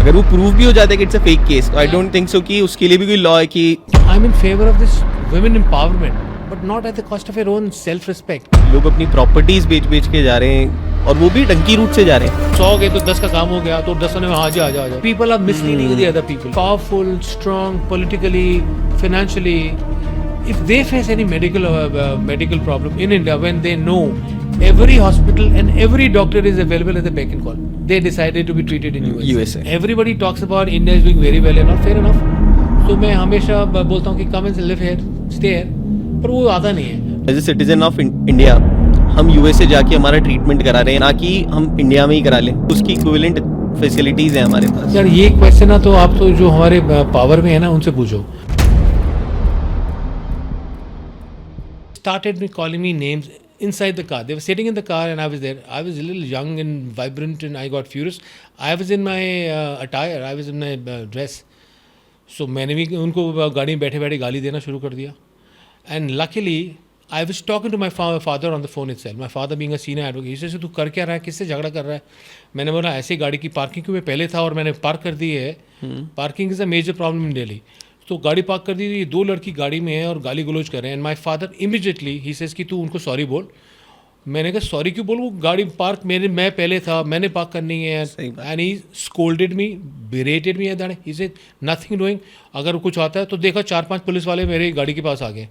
अगर वो प्रूव भी हो जाता है कि it's a fake case, I don't think so कि उसके लिए भी कोई लॉ है कि I am in favour of this women empowerment, but not at the cost of your own self respect. लोग अपनी प्रॉपर्टीज बेच बेच के जा रहे हैं और वो भी डंकी रूट से जा रहे हैं। 100 गए तो 10 का काम हो गया, तो 10 में हाँ जी आ जाओ। People are misleading the other people, powerful, strong, politically, financially. If they face any medical problem in India, when they know every hospital and every doctor is available at the beck and call, they decided to be treated in USA. Everybody talks about India is doing very well enough, fair enough. So मैं हमेशा बोलता हूँ कि come and live here, stay here, पर वो आता नहीं है। As a citizen of India हम यूएसए जाके हमारा ट्रीटमेंट करा रहे हैं, ना कि हम इंडिया में ही करा लें। उसकी इक्विवेलेंट फैसिलिटीज हैं हमारे पास। यार ये क्वेश्चन ना तो आप तो जो हमारे पावर में है ना उनसे पूछो। Started me calling me names inside the car. They were sitting in the car and I was there. I was a little young and vibrant and I got furious. I was in my attire. I was in my dress. So मैंने भी उनको गाड़ी में बैठे बैठे गाली देना शुरू कर दिया. And luckily I was talking to my father on the phone itself. My father being a senior advocate, he said तू कर क्या रहा है, किससे झगड़ा कर रहा है? मैंने बोला ऐसे गाड़ी की पार्किंग क्यों, मैं पहले था और मैंने पार्क कर दी है। Parking is a major problem in Delhi. तो गाड़ी पार्क कर दी, ये 2 लड़की गाड़ी में है और गाली गलोच कर रहे हैं। And my father immediately he says कि तू उनको सॉरी बोल। मैंने कहा सॉरी क्यों बोलूँ, गाड़ी पार्क मैं पहले था, मैंने पार्क करनी है। And he scolded me, berated me at that. He said nothing doing. अगर कुछ आता है तो देखा 4-5 पुलिस वाले मेरे गाड़ी के पास आ गए,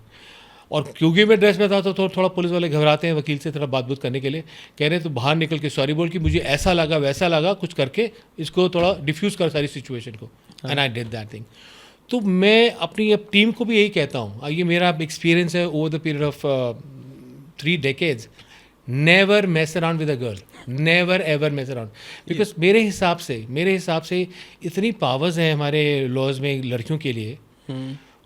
और क्योंकि मैं ड्रेस में था तो थोड़ा पुलिस वाले घबराते हैं वकील से थोड़ा बात करने के लिए। कह रहे हैं तो बाहर निकल के सॉरी बोल कि मुझे ऐसा लगा वैसा लगा, कुछ करके इसको थोड़ा डिफ्यूज़ कर सारी सिचुएशन को। And I did that thing. तो मैं अपनी टीम को भी यही कहता हूँ, ये मेरा एक्सपीरियंस है over the period of 3 decades, never mess around with a girl, never ever mess around. Because मेरे हिसाब से इतनी पावर्स हैं हमारे लॉज में लड़कियों के लिए,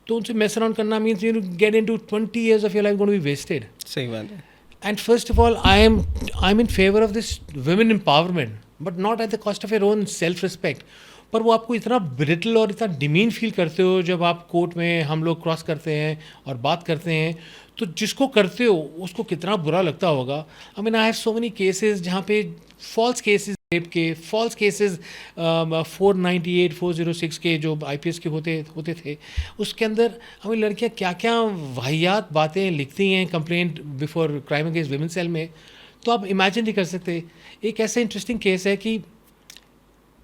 तो उनसे मेस अराउंड करना means you get into 20 years of your life going to be wasted. सही बात है। And first of all I am in favour of this women empowerment, but not at the cost of your own self respect. पर वो आपको इतना brittle और इतना demean feel करते हो जब आप कोर्ट में हम लोग क्रॉस करते हैं और बात करते हैं, तो जिसको करते हो उसको कितना बुरा लगता होगा। आई mean I have so many cases जहाँ पे फॉल्स केसेस रेप के, फॉल्स केसेस 498 406 के जो IPS के होते थे, उसके अंदर हमें लड़कियाँ क्या क्या वाहियात बातें लिखती हैं complaint before crime against women cell में, तो आप इमेजिन नहीं कर सकते। एक ऐसा इंटरेस्टिंग केस है कि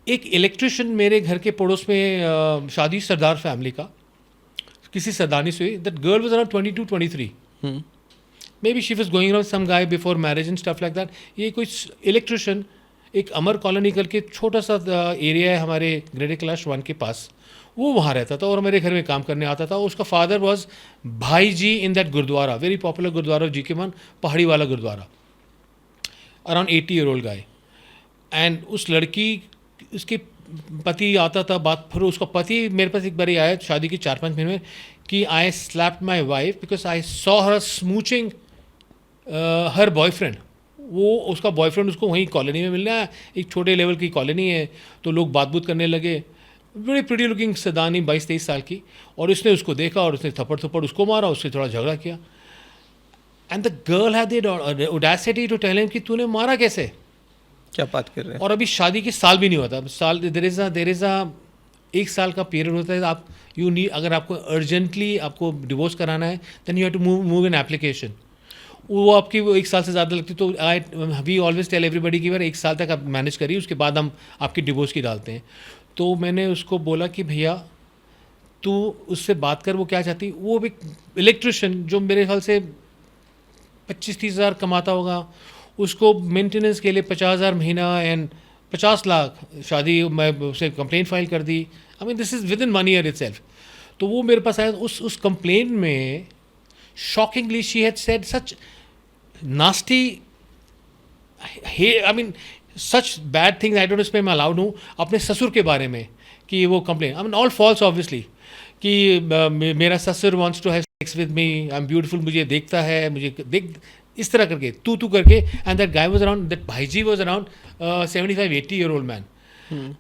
एक इलेक्ट्रिशियन मेरे घर के पड़ोस में शादी सरदार फैमिली का किसी सरदानी से हुई। That girl was around 22-23, maybe she was going around some guy before marriage and stuff like that. ये कोई इलेक्ट्रिशियन एक अमर कॉलोनी करके छोटा सा एरिया है हमारे ग्रेडे कैलाश 1 के पास, वो वहाँ रहता था और मेरे घर में काम करने आता था। उसका फादर वॉज भाई जी in that gurdwara, very popular gurdwara GK1, पहाड़ी वाला gurdwara, around 80-year-old guy. And उस लड़की, उसके पति आता था बात, फिर उसका पति मेरे पास एक बार आया शादी के 4-5 महीने में कि I slapped my wife because I saw her smooching her boyfriend. वो उसका बॉयफ्रेंड उसको वहीं कॉलोनी में मिलना है, एक छोटे लेवल की कॉलोनी है, तो लोग बात करने लगे। बड़ी प्रीटी लुकिंग सदानी 22-23 साल की, और उसने उसको देखा और उसने थप्पड़ उसको मारा, उससे थोड़ा झगड़ा किया। And the girl had the audacity to tell him कि तूने मारा कैसे, क्या बात कर रहे हैं। और अभी शादी के साल भी नहीं होता, साल देर इज़ अ 1 साल का पीरियड होता है। आप यू नीड, अगर आपको अर्जेंटली आपको डिवोर्स कराना है then you have to move an application. वो आपकी वो 1 साल से ज़्यादा लगती, तो I we always tell everybody कि 1 साल तक आप मैनेज करिए, उसके बाद हम आपकी डिवोर्स की डालते हैं। तो मैंने उसको बोला कि भैया तू उससे बात कर, वो क्या चाहती। वो एक इलेक्ट्रिशियन जो मेरे ख्याल से 25-30 हज़ार कमाता होगा, उसको मेंटेनेंस के लिए 50,000 महीना एंड 50 लाख शादी, मैं उसे कंप्लेंट फाइल कर दी। I mean this is within 1 year itself। तो वो मेरे पास आया, उस कंप्लेंट में shockingly she had said such nasty, I mean such bad things, I don't no इस पर मैं अलाउड हूँ, अपने ससुर के बारे में कि वो complain, I mean all false obviously, कि मेरा ससुर wants to have sex with me, I am beautiful, मुझे देखता है, मुझे देख, इस तरह करके तू करके। And that guy was around, that भाईजी was around 75-80-year-old man.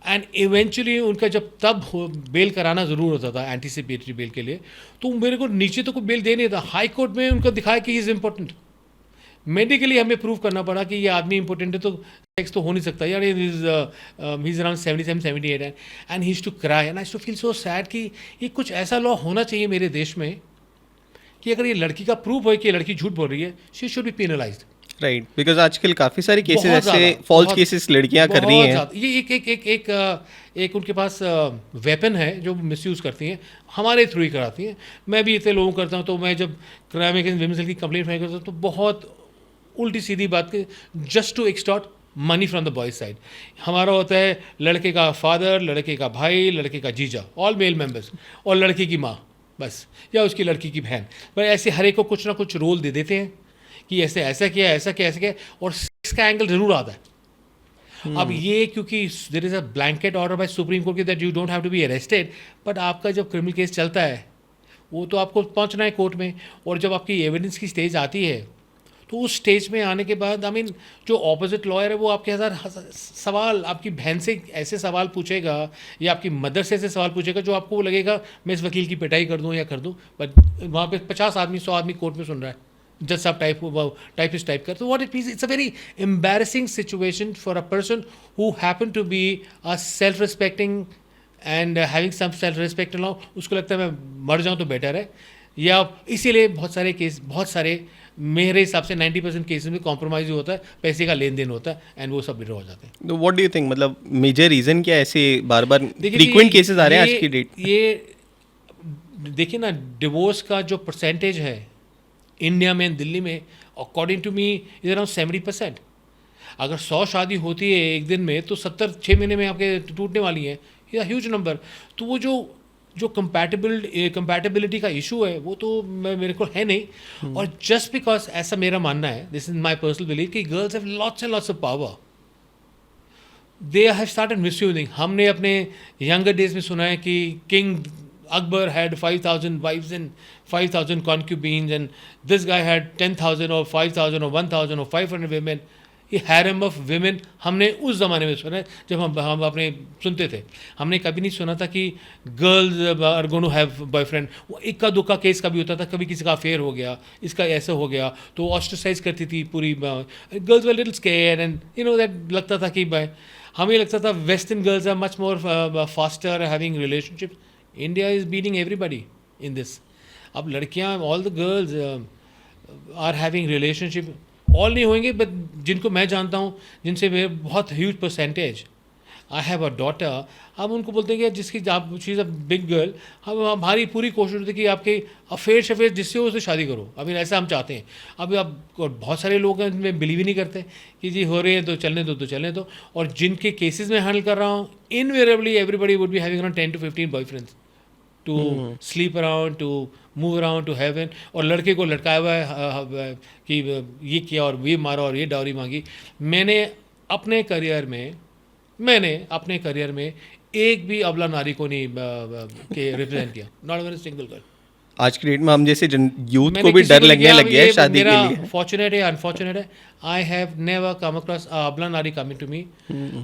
And eventually उनका जब तब बेल कराना ज़रूर होता था एंटीसिपेटरी बेल के लिए, तो मेरे को नीचे तो कोई बेल दे नहीं था, हाई कोर्ट में उनको दिखाया कि ही इज़ इम्पोर्टेंट। मेडिकली हमें प्रूव करना पड़ा कि ये आदमी इंपॉर्टेंट है, तो सेक्स तो हो नहीं सकता यार। He is around 77 78 and he to cry and I to feel so sad कि ये कुछ ऐसा लॉ होना चाहिए मेरे देश में कि अगर ये लड़की का प्रूफ हो कि ये लड़की झूठ बोल रही है, she should be penalised. Right, because आजकल काफ़ी सारे केसेस बहुत ऐसे ज़्यादा, फॉल्स बहुत- केसेस लड़कियां कर रही बहुत हैं। ज़्यादा। ये एक उनके पास वेपन है जो मिसयूज़ करती हैं, हमारे थ्रू ही कराती हैं। मैं भी इतने लोगों करता हूँ, तो मैं जब क्राइम अगेंस्ट विमेन सेल की कंप्लेंट फाइल करता हूँ तो बहुत उल्टी सीधी बात के just to extort money from the boys side. हमारा होता है लड़के का फादर, लड़के का भाई, लड़के का जीजा, ऑल मेल मेंबर्स, और लड़की की माँ बस, या उसकी लड़की की बहन। पर ऐसे हर एक को कुछ ना कुछ रोल दे देते हैं कि ऐसे ऐसा किया, ऐसा किया, ऐसा किया, और सेक्स का एंगल ज़रूर आता है। अब ये क्योंकि there is a blanket order by Supreme Court की that you don't have to be arrested, but आपका जब क्रिमिनल केस चलता है वो तो आपको पहुंचना है कोर्ट में, और जब आपकी एविडेंस की स्टेज आती है तो उस स्टेज में आने के बाद आई मीन जो ऑपोजिट लॉयर है वो आपके सवाल, आपकी बहन से ऐसे सवाल पूछेगा या आपकी मदर से ऐसे सवाल पूछेगा जो आपको वो लगेगा मैं इस वकील की पिटाई कर दूं या कर दूं, बट वहाँ पे 50 आदमी 100 आदमी कोर्ट में सुन रहा है जज साहब टाइपिस्ट टाइप कर। तो what it means, it's a very embarrassing situation for a person who happen to be a self respecting and having some self respect now. उसको लगता है मैं मर जाऊँ तो बेटर है, या इसीलिए बहुत सारे मेरे हिसाब से 90% केसेस में कॉम्प्रोमाइज़ ही होता है, पैसे का लेन देन होता है, एंड वो सब विड्रॉ हो जाते हैं। तो व्हाट डू यू थिंक, मतलब मेजर रीज़न क्या है ऐसे बार बार देखिए फ्रीक्वेंट जी, केसेस आ रहे हैं आज की डेट? ये देखिए ना, डिवोर्स का जो परसेंटेज है इंडिया में, दिल्ली में, according to me is around 70%। अगर 100 शादी होती है एक दिन में तो 70 6 महीने में आपके टूटने वाली हैं, ये ह्यूज नंबर। तो वो जो कंपैटिबिलिटी का इशू है वो तो मेरे को है नहीं। और जस्ट बिकॉज ऐसा मेरा मानना है, this is my personal believe, कि girls have lots and lots of power, they have started misusing. हमने अपने यंगर डेज में सुना है कि king Akbar had 5,000 wives and 5,000 concubines, and this guy had 10,000 or 5,000 or 1,000 or 500 women. ये harem of women हमने उस ज़माने में सुना है जब हम अपने सुनते थे। हमने कभी नहीं सुना था कि girls are going to have boyfriend. इक्का दुक्का केस कभी होता था, कभी किसी का अफेयर हो गया, इसका ऐसा हो गया, तो ऑस्ट्रेसाइज करती थी पूरी girls were little scared, and you know that लगता था कि हमें लगता था western girls are much more faster having relationship. India is beating everybody in this. अब लड़कियां, all the girls are having relationship, all नहीं होंगे बट जिनको मैं जानता हूँ, जिनसे मेरे बहुत huge percentage, I have a daughter, हम उनको बोलते हैं कि जिसकी आप she is a big girl, हमारी पूरी कोशिश होती है कि आपके अफेयर शफेयर जिससे हो उससे शादी करो। अभी ऐसा हम चाहते हैं। अभी आप बहुत सारे लोग हैं इनमें बिलीव ही नहीं करते कि जी हो रहे हैं तो चलने दो। और जिनके केसेस में हैंडल कर रहा हूँ, invariably everybody would be having around 10 to 15 boyfriends to sleep around, to move around to heaven. और लड़के को लटकाया हुआ है कि ये किया और ये मारा और ये डाउरी मांगी। मैंने अपने करियर में एक भी अबला नारी को नहीं के रिप्रेजेंट किया, not even a single girl. आज की डेट में हम जैसे यूथ को भी डर लगने लग गया है शादी के लिए। फॉर्चुनेट है अनफॉर्चुनेट है, I have never come across अबला नारी coming to me.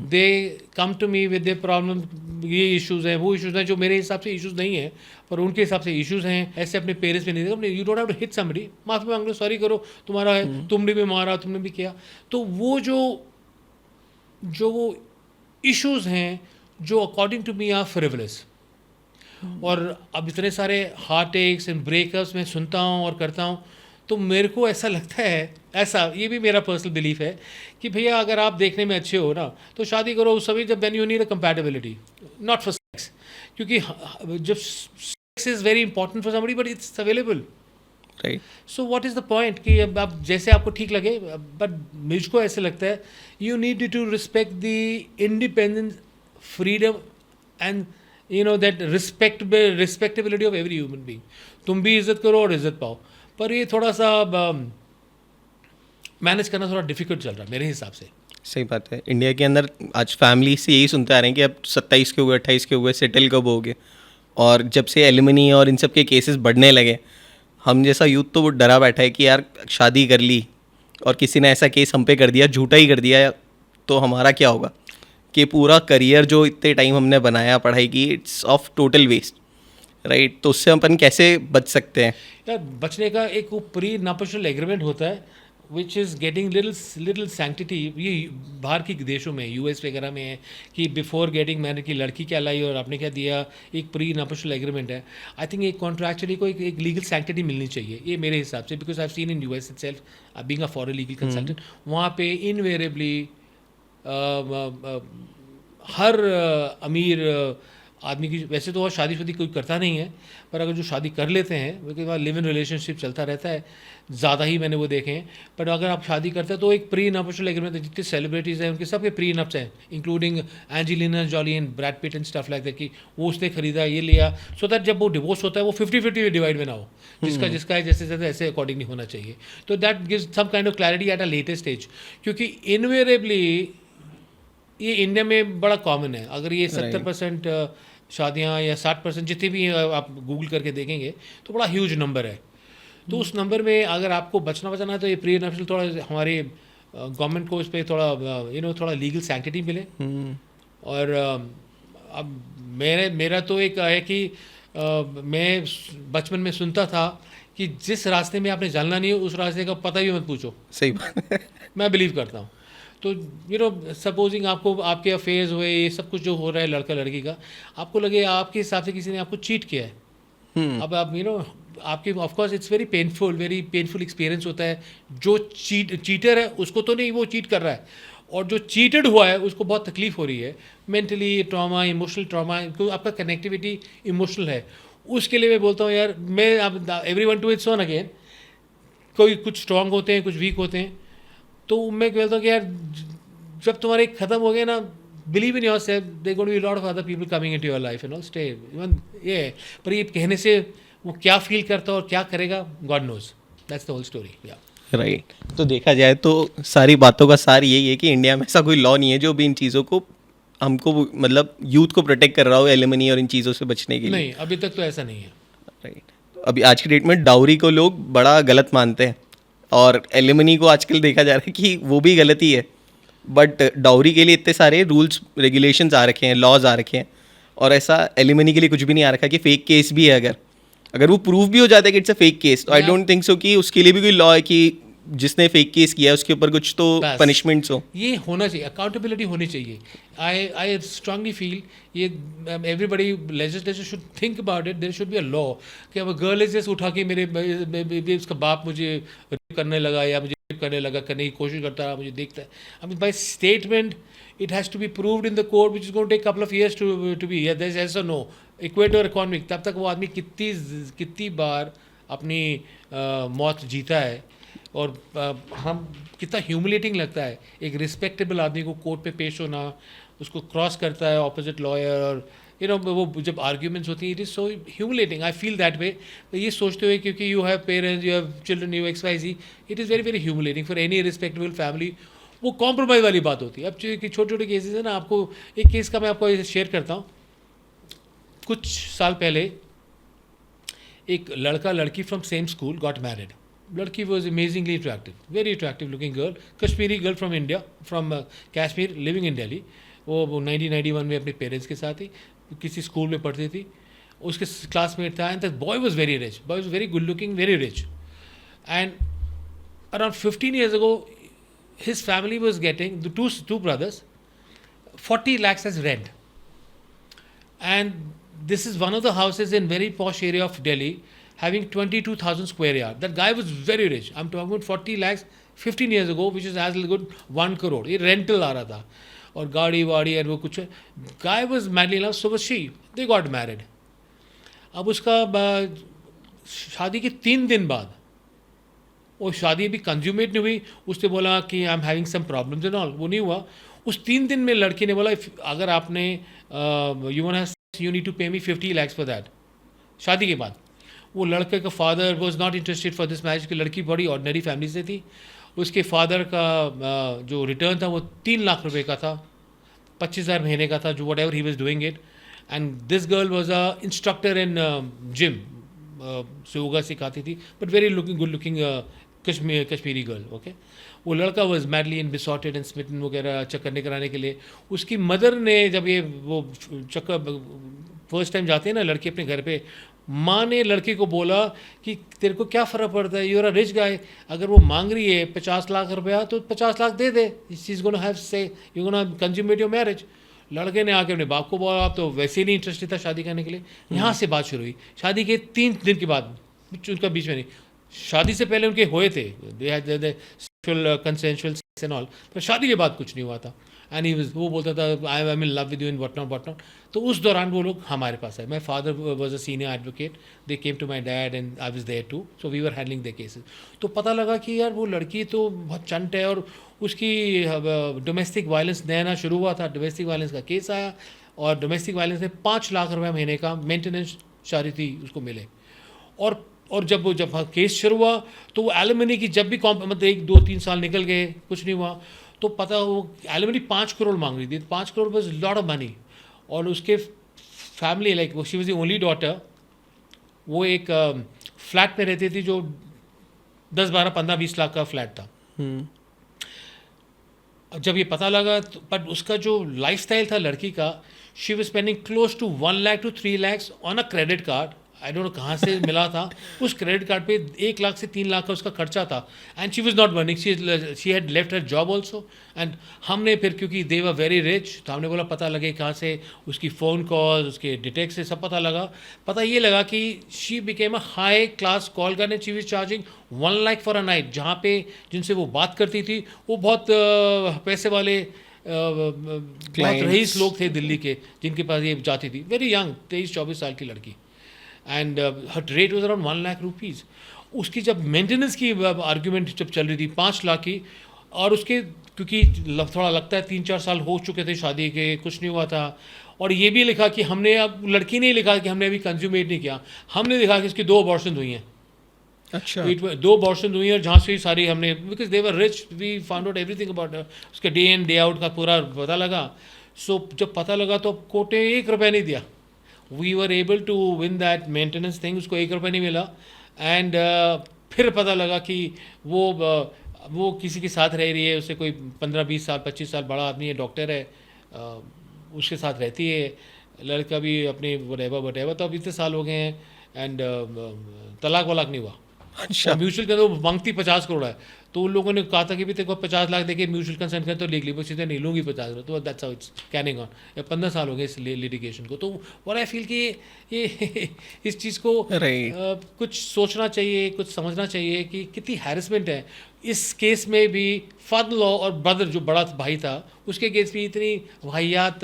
They come to me with their problem, ये इश्यूज हैं, वो इश्यूज हैं जो मेरे हिसाब से इश्यूज नहीं है पर उनके हिसाब से इश्यूज हैं। ऐसे अपने पेरेंट्स में नहीं देखा, you don't have to hit somebody, माफ़ी मांग लो, सॉरी करो, तुम्हारा है, तुमने भी मारा, तुमने भी किया। तो वो जो इश्यूज हैं जो according to me are frivolous, और अब इतने सारे हार्ट अटैक्स एंड ब्रेकअप्स मैं सुनता हूँ और करता हूँ, तो मेरे को ऐसा लगता है, ऐसा ये भी मेरा पर्सनल बिलीफ है कि भैया अगर आप देखने में अच्छे हो ना तो शादी करो उस समय जब you need a compatibility, not for sex. क्योंकि जब sex is very important for somebody but it's available, right. So what is the point कि अब आप जैसे आपको ठीक लगे, बट मुझको ऐसे लगता है you need to respect the independence, freedom and you know that respectability of every human being. तुम भी इज्जत करो और इज्जत पाओ, पर ये थोड़ा सा मैनेज करना थोड़ा डिफिकल्ट चल रहा है मेरे हिसाब से। सही बात है। इंडिया के अंदर आज फैमिली से यही सुनते आ रहे हैं कि अब 27 के हुए 28 के हुए सेटल कब होगे, और जब से एलिमनी और इन सब के केसेस बढ़ने लगे, हम जैसा यूथ तो वो डरा बैठा है कि यार शादी कर ली और किसी ने ऐसा केस हम पे कर दिया, झूठा ही कर दिया, तो हमारा क्या होगा, कि पूरा करियर जो इतने टाइम हमने बनाया पढ़ाई की, it's of total waste, right. तो उससे अपन कैसे बच सकते हैं? यार बचने का एक प्री नॉपशनल एग्रीमेंट होता है, which is getting little sanctity, ये बाहर के देशों में, यूएस वगैरह में है कि बिफोर गेटिंग मैरिड की लड़की क्या लाई और आपने क्या दिया, एक प्री नपुशल एग्रीमेंट है. आई थिंक एक कॉन्ट्रैक्चुअली को एक लीगल सैंक्टिटी मिलनी चाहिए, ये मेरे हिसाब से, because I have seen in US itself being a foreign legal consultant, वहाँ पे इनवेरिएबली हर अमीर आदमी की, वैसे तो वो शादी कोई करता नहीं है, पर अगर जो शादी कर लेते हैं उसके बाद लिव इन रिलेशनशिप चलता रहता है, ज़्यादा ही मैंने वो देखे हैं. पर अगर आप शादी करते हैं तो एक प्री नपुशल एग्रीमेंट, जितने सेलिब्रिटीज़ हैं उनके सबके प्री नप्स हैं, including Angelina Jolie and Brad Pitt and stuff like that, कि वो उसने खरीदा, ये लिया, सो दैट जब वो डिवोर्स होता है वो 50-50 डिवाइड में ना हो, जिसका है जैसे जैसे ऐसे अकॉर्डिंग नहीं होना चाहिए. तो that gives some kind of clarity at a latest stage, क्योंकि इनवेरिएबली ये इंडिया में बड़ा कॉमन है. अगर ये 70% शादियाँ या 60% जितनी भी आप गूगल करके देखेंगे तो बड़ा ह्यूज नंबर है. तो उस नंबर में अगर आपको बचाना है तो ये प्री नप्शल थोड़ा हमारे गवर्नमेंट को इस पर थोड़ा थोड़ा लीगल सैंक्टिटी मिले. और अब मेरा तो एक है कि मैं बचपन में सुनता था कि जिस रास्ते में आपने चलना नहीं है उस रास्ते का पता भी मत पूछो. सही बात. मैं बिलीव करता हूँ. तो सपोजिंग आपको आपके अफेयर्स हुए, ये सब कुछ जो हो रहा है लड़का लड़की का, आपको लगे आपके हिसाब से किसी ने आपको चीट किया है, अब आप आपके of course it's very painful experience होता है. जो चीटर है उसको तो नहीं, वो चीट कर रहा है, और जो चीटेड हुआ है उसको बहुत तकलीफ हो रही है, मेंटली ट्रॉमा, इमोशनल ट्रॉमा, क्योंकि आपका कनेक्टिविटी इमोशनल है. उसके लिए मैं बोलता हूँ यार, मैं अब everyone to its own again, कोई कुछ स्ट्रांग होते हैं, कुछ वीक होते हैं. तो मैं कहता हूँ कि यार जब तुम्हारे ख़त्म हो गए ना, believe in yourself, there going to be lot of other people coming into your life, stay. Even ये है, पर ये कहने से वो क्या फील करता है और क्या करेगा, God knows. That's the whole story. Yeah right. तो देखा जाए तो सारी बातों का सार यही है कि इंडिया में ऐसा कोई लॉ नहीं है जो भी इन चीज़ों को हमको मतलब यूथ को प्रोटेक्ट कर रहा हो एलिमनी और इन चीज़ों से बचने के लिए. नहीं, अभी तक तो ऐसा नहीं है. राइट. अभी आज की डेट में डाउरी को लोग बड़ा गलत मानते हैं, और एलिमनी को आजकल देखा जा रहा है कि वो भी गलत ही है. बट डाउरी के लिए इतने सारे रूल्स रेगुलेशंस आ रखे हैं, लॉज आ रखे हैं, और ऐसा एलिमनी के लिए कुछ भी नहीं आ रखा कि फेक केस भी है. अगर वो प्रूव भी हो जाता है कि इट्स अ फेक केस, तो आई डोंट थिंक सो कि उसके लिए भी कोई लॉ है कि जिसने फेक केस किया है उसके ऊपर कुछ तो पनिशमेंट्स हो. ये होना चाहिए, अकाउंटेबिलिटी होनी चाहिए. आई स्ट्रांगली फील ये everybody legislature should think about it. There should be a law कि अब गर्ल इज जस्ट उठा के मेरे उसका बाप मुझे रेप करने लगा या मुझे रेप करने लगा, करने की कोशिश करता रहा, मुझे देखता है, I mean by statement it has to be proved in the court, which is going to take a couple of years to be. Yeah, there's yes or no. Equator economic, तब तक वो आदमी कितनी बार अपनी मौत जीता है, और हम कितना ह्यूमिलेटिंग लगता है एक रिस्पेक्टेबल आदमी को कोर्ट पे पेश होना, उसको क्रॉस करता है ऑपोजिट लॉयर, और वो जब आर्ग्यूमेंट्स होती हैं, it is so humiliating. I feel that way. ये सोचते हुए क्योंकि you have parents, you have children, you XYZ, it is very humiliating for any respectable family. वो कॉम्प्रोमाइज़ वाली बात होती है. अब छोटे छोटे केसेस है ना, आपको एक केस का मैं आपको शेयर करता हूँ. कुछ साल पहले एक लड़का लड़की from same school got married. लड़की was amazingly attractive, very attractive looking girl, Kashmiri girl from India, from Kashmir, living in Delhi. वो 1991 में अपने पेरेंट्स के साथ ही किसी स्कूल में पढ़ती थी. उसके क्लासमेट था, and the boy was very rich, boy was very good looking, very rich. And around 15 years ago his family was getting, the two brothers, 40 lakhs as rent. And this is one of the houses in very posh area of Delhi, having 22,000 square yard. That guy was very rich. I'm talking about 40 lakhs 15 years ago, which is as good 1 crore. ये rental आ रहा था, और गाड़ी वाड़ी और वो कुछ. Guy was madly in love, so was she. They got married. अब उसका शादी के 3 दिन बाद, वो शादी अभी कंज्यूमेट नहीं हुई, उसने बोला कि I am having some problems and all. वो नहीं हुआ. उस 3 दिन में लड़की ने बोला अगर आपने यू नीड टू पे मी 50 lakhs फॉर दैट. शादी के बाद वो लड़के का father was not interested for this marriage. की लड़की बड़ी ऑर्डिनरी फैमिली से थी. उसके फादर का जो रिटर्न था वो 3 लाख रुपए का था, 25,000 महीने का था, जो whatever he was doing it. And this girl was a instructor in gym, yoga सिखाती थी, but very looking good looking Kashmiri girl. Okay. वो लड़का was madly in besotted and smitten वगैरह चक्कर कराने के लिए. उसकी मदर ने जब ये वो चक्कर फर्स्ट टाइम जाते हैं ना लड़के अपने घर पे, माँ ने लड़के को बोला कि तेरे को क्या फ़र्क पड़ता है, you are a rich guy, अगर वो मांग रही है 50 लाख रुपया तो 50 लाख दे दे, शी इज़ गोना हैव से you gonna consummate your marriage. लड़के ने आके अपने बाप को बोला, आप तो वैसे ही नहीं इंटरेस्टेड था शादी करने के लिए। यहाँ से बात शुरू हुई। शादी के 3 दिन के बाद, उनका बीच में नहीं, शादी से पहले उनके हुए थे, they had sexual consensual sex and all, पर शादी के बाद कुछ नहीं हुआ था। एंड वो बोलता था I am in love with you in what not. तो उस दौरान वो लोग हमारे पास आए। My father was a senior advocate, they came to my dad and I was there too, so we were handling the cases. तो पता लगा कि यार वो लड़की तो बहुत चंट है, और उसकी डोमेस्टिक वायलेंस नया शुरू हुआ था, डोमेस्टिक वायलेंस का केस आया, और डोमेस्टिक वायलेंस में 5 लाख रुपये महीने का मेंटेनेंस चारिटी उसको मिले। और जब केस शुरू हुआ तो वो एलिमनी की जब भी मतलब 1, 2, 3 साल निकल गए, कुछ नहीं हुआ, तो पता वो एलिमनी 5 करोड़ मांग रही थी। 5 crore was lot of money. और उसके फैमिली, लाइक वो she was the only daughter, वो एक फ्लैट में रहती थी जो 10, 12, 15, 20 लाख का फ्लैट था। जब ये पता लगा तो, पर उसका जो लाइफस्टाइल था लड़की का, she was spending close to 1 lakh to 3 lakh on a credit card. I don't know कहाँ से मिला था। उस क्रेडिट कार्ड पे 1 लाख से 3 लाख का उसका खर्चा था। And she was not burning, she had left her job also. And हमने फिर, क्योंकि दे वर वेरी रिच, तो हमने बोला पता लगे कहाँ से, उसकी फ़ोन कॉल, उसके डिटेक्ट से सब पता लगा। पता ये लगा कि she became a high class call girl and she was charging 1 lakh for a night. जहाँ पे जिनसे वो बात करती थी वो बहुत पैसे वाले बहुत रईस लोग थे दिल्ली के, जिनके पास ये जाती थी। वेरी यंग, 23-24 साल की लड़की। And her rate was around 1 lakh rupees. उसकी जब मेंटेनेंस की आर्ग्यूमेंट जब चल रही थी 5 लाख की, और उसके क्योंकि थोड़ा लगता है 3-4 साल हो चुके थे शादी के, कुछ नहीं हुआ था। और ये भी लिखा कि हमने, अब लड़की ने लिखा कि हमने अभी कंज्यूमेट नहीं किया, हमने लिखा कि इसकी 2 अबॉर्शन हुई हैं। अच्छा। 2 अबॉर्शन हुई हैं, और जहाँ से सारी हमने, because they were rich, we found out everything about उसके डे इन डे आउट का पूरा पता लगा। सो जब पता लगा तो कोर्ट ने 1 रुपया नहीं दिया। We were able to win that maintenance thing, उसको 1 रुपया नहीं मिला। एंड फिर पता लगा कि वो किसी के साथ रह रही है, उससे कोई 15-20 साल 25 साल बड़ा आदमी है, डॉक्टर है, उसके साथ रहती है। लड़का भी अपने वटेवर, तो अब इतने साल हो गए हैं। एंड तलाक वलाक नहीं हुआ। अच्छा। म्यूचुअल का तो मांगती 50 करोड़ है, तो उन लोगों ने कहा था कि भी तेरे को 50 लाख देके म्यूचुअल कंसेंट कर तो लीगली, वो सीधे नहीं लूँगी 50 लाख। तो that's how it's Canning on. 15 साल हो गए इस लिटिगेशन को। तो व्हाट आई फील कि ये इस चीज़ को कुछ सोचना चाहिए, कुछ समझना चाहिए कि कितनी हैरेसमेंट है। इस केस में भी फादर लॉ और ब्रदर जो बड़ा भाई था, उसके केस भी इतनी वाहियात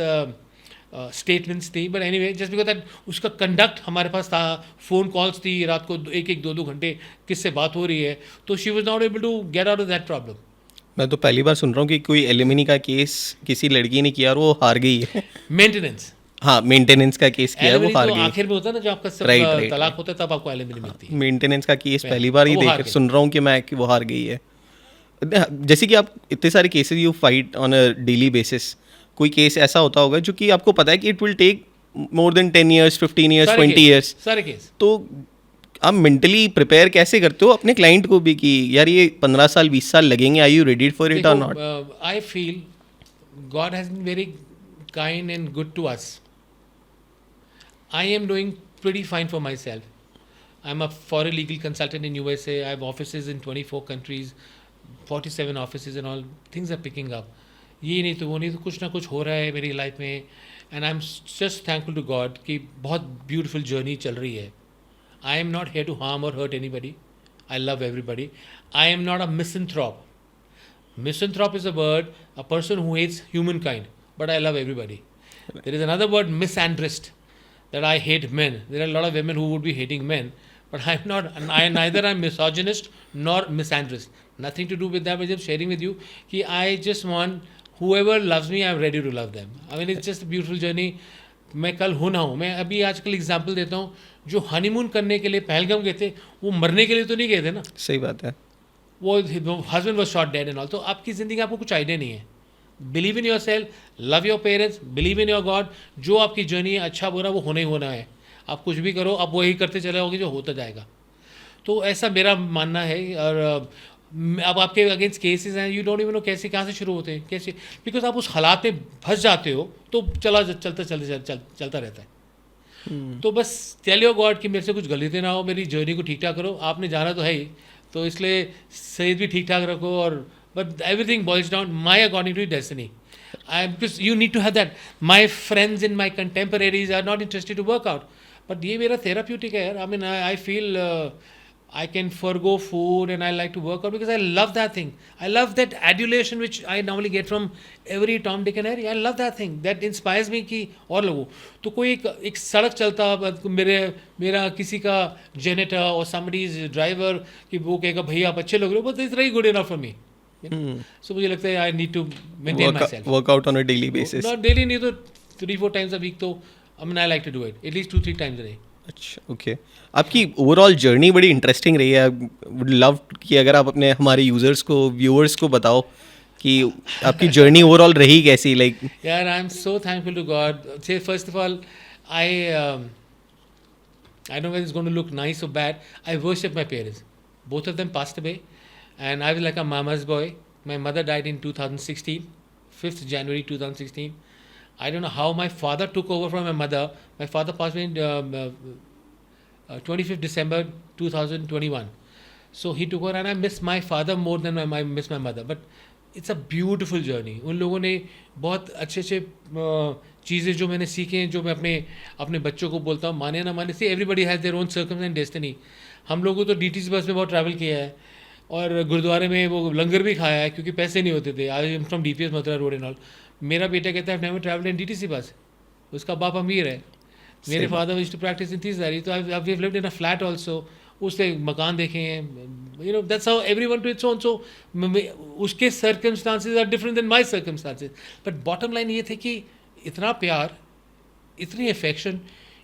स्टेटमेंट्स थी। But anyway, just because that उसका कंडक्ट हमारे पास था, फ़ोन कॉल्स थी रात को 1-1, 2-2 घंटे किससे बात हो रही है, तो she was not able to get out of that problem. मैं तो पहली बार सुन रहा हूँ कि कोई एलिमनी का केस किसी लड़की ने किया और वो हार गई है। मेंटेनेंस, हाँ, मेंटेनेंस का केस किया है, वो हार तो गई। आखिर में होता है ना, जब आपका सब Right. तलाक होता है तब आपको एलिमनी मिलती है। मेंटेनेंस का केस पहली बार ही वो हार देख गई। सुन रहा हूँ कि मैं, कि वो हार गई है। जैसे कि आप इतने सारे cases you fight on a daily basis, कोई केस ऐसा होता होगा जो कि आपको पता है कि it will take more than 10 years, 15 years, 20 years, सारे केस। तो आप मेंटली प्रिपेयर कैसे करते हो अपने क्लाइंट को भी कि यार ये 15 साल 20 साल लगेंगे, are you ready for it और not? I feel God has been very kind and good to us. I am doing pretty fine for myself. I'm a foreign legal consultant in USA. I have offices in 24 countries, 47 offices and all. Things are picking up. ये नहीं तो वो नहीं तो कुछ ना कुछ हो रहा है मेरी लाइफ में. And I'm just thankful to God कि बहुत beautiful journey चल रही है. I am not here to harm or hurt anybody. I love everybody. I am not a misanthrope. Misanthrope is a word, a person who hates humankind. But I love everybody. There is another word, misandrist, that I hate men. There are a lot of women who would be hating men. But I'm not, neither I'm misogynist nor misandrist. Nothing to do with that. I'm just sharing with you कि I just want whoever loves me, I'm ready to love them. I mean, it's just a beautiful journey. मैं कल हूँ ना हूँ, मैं अभी आजकल example देता हूँ. जो हनीमून करने के लिए पहलगाम गए थे, वो मरने के लिए तो नहीं गए थे ना. सही बात है. वो husband was shot dead and all. तो आपकी ज़िंदगी आपको कुछ आइडिया नहीं है. Believe in your self, love your parents, believe in your God. जो आपकी जर्नी है, अच्छा बुरा, वो होना ही होना है. आप कुछ भी करो, आप वही करते चले जाओगे जो होता जाएगा. तो ऐसा मेरा मानना है. और अब आपके अगेंस्ट केसेस हैं, यू डोंट इवन नो कैसे कहाँ से शुरू होते हैं, कैसे, बिकॉज आप उस हालात में फंस जाते हो तो चलता रहता है. तो बस टेल योर गॉड कि मेरे से कुछ गलती ना हो, मेरी जर्नी को ठीक ठाक करो, आपने जाना तो है ही, तो इसलिए सेहत भी ठीक ठाक रखो, और but everything boils down my according to destiny. Because you need to have that. My friends and my contemporaries are not interested to work out. But ये मेरा therapeutic है यार. I mean, I feel I can forgo food and I like to work out because I love that thing. I love that adulation which I normally get from every Tom, Dick and Harry. I love that thing. That inspires me कि और लोगों. तो कोई एक सड़क चलता मेरा किसी का janitor or somebody's driver कि वो कहेगा भैया आप अच्छे लग रहे हो, but it's very good enough for me. So मुझे लगता है I need to maintain myself. Workout on a daily basis. Not daily नहीं तो 3-4 टाइम्स अ वीक तो I mean I like to do it at least 2-3 times a day. अच्छा, okay. आपकी overall journey बड़ी interesting रही है. Would love कि अगर आप अपने हमारे यूजर्स को, व्यूअर्स को बताओ कि आपकी जर्नी ओवरऑल रही कैसी. लाइक यार I am so thankful to God. से first of all I don't know it's going to look nice और bad. I worship my parents. Both of them passed away and I was like a mama's boy. My mother died in 2016, 5th January 2016. I don't know how my father took over from my mother. My father passed away in 25th December 2021. So he took over and I miss my father more than I miss my mother. But it's a beautiful journey. उन लोगों ने बहुत अच्छे चीज़ें जो मैंने सीखे हैं, जो मैं अपने बच्चों को बोलता हूँ, माने ना माने, see everybody has their own circumstance and destiny. हम लोगों तो DTC बस में बहुत ट्रैवल किया है और गुरुद्वारे में वो लंगर भी खाया है क्योंकि पैसे नहीं होते थे. I am from DPS Mathura road and all. मेरा बेटा कहता है नेवर ट्रैवल इन DTC बस. उसका बाप अमीर है. मेरे father used to practice in तीसरी. तो I have lived in a flat also. उससे मकान देखे हैं. You know that's how everyone to its own. सो उसके circumstances are different than my circumstances. But bottom line ये थे कि इतना प्यार, इतनी अफेक्शन,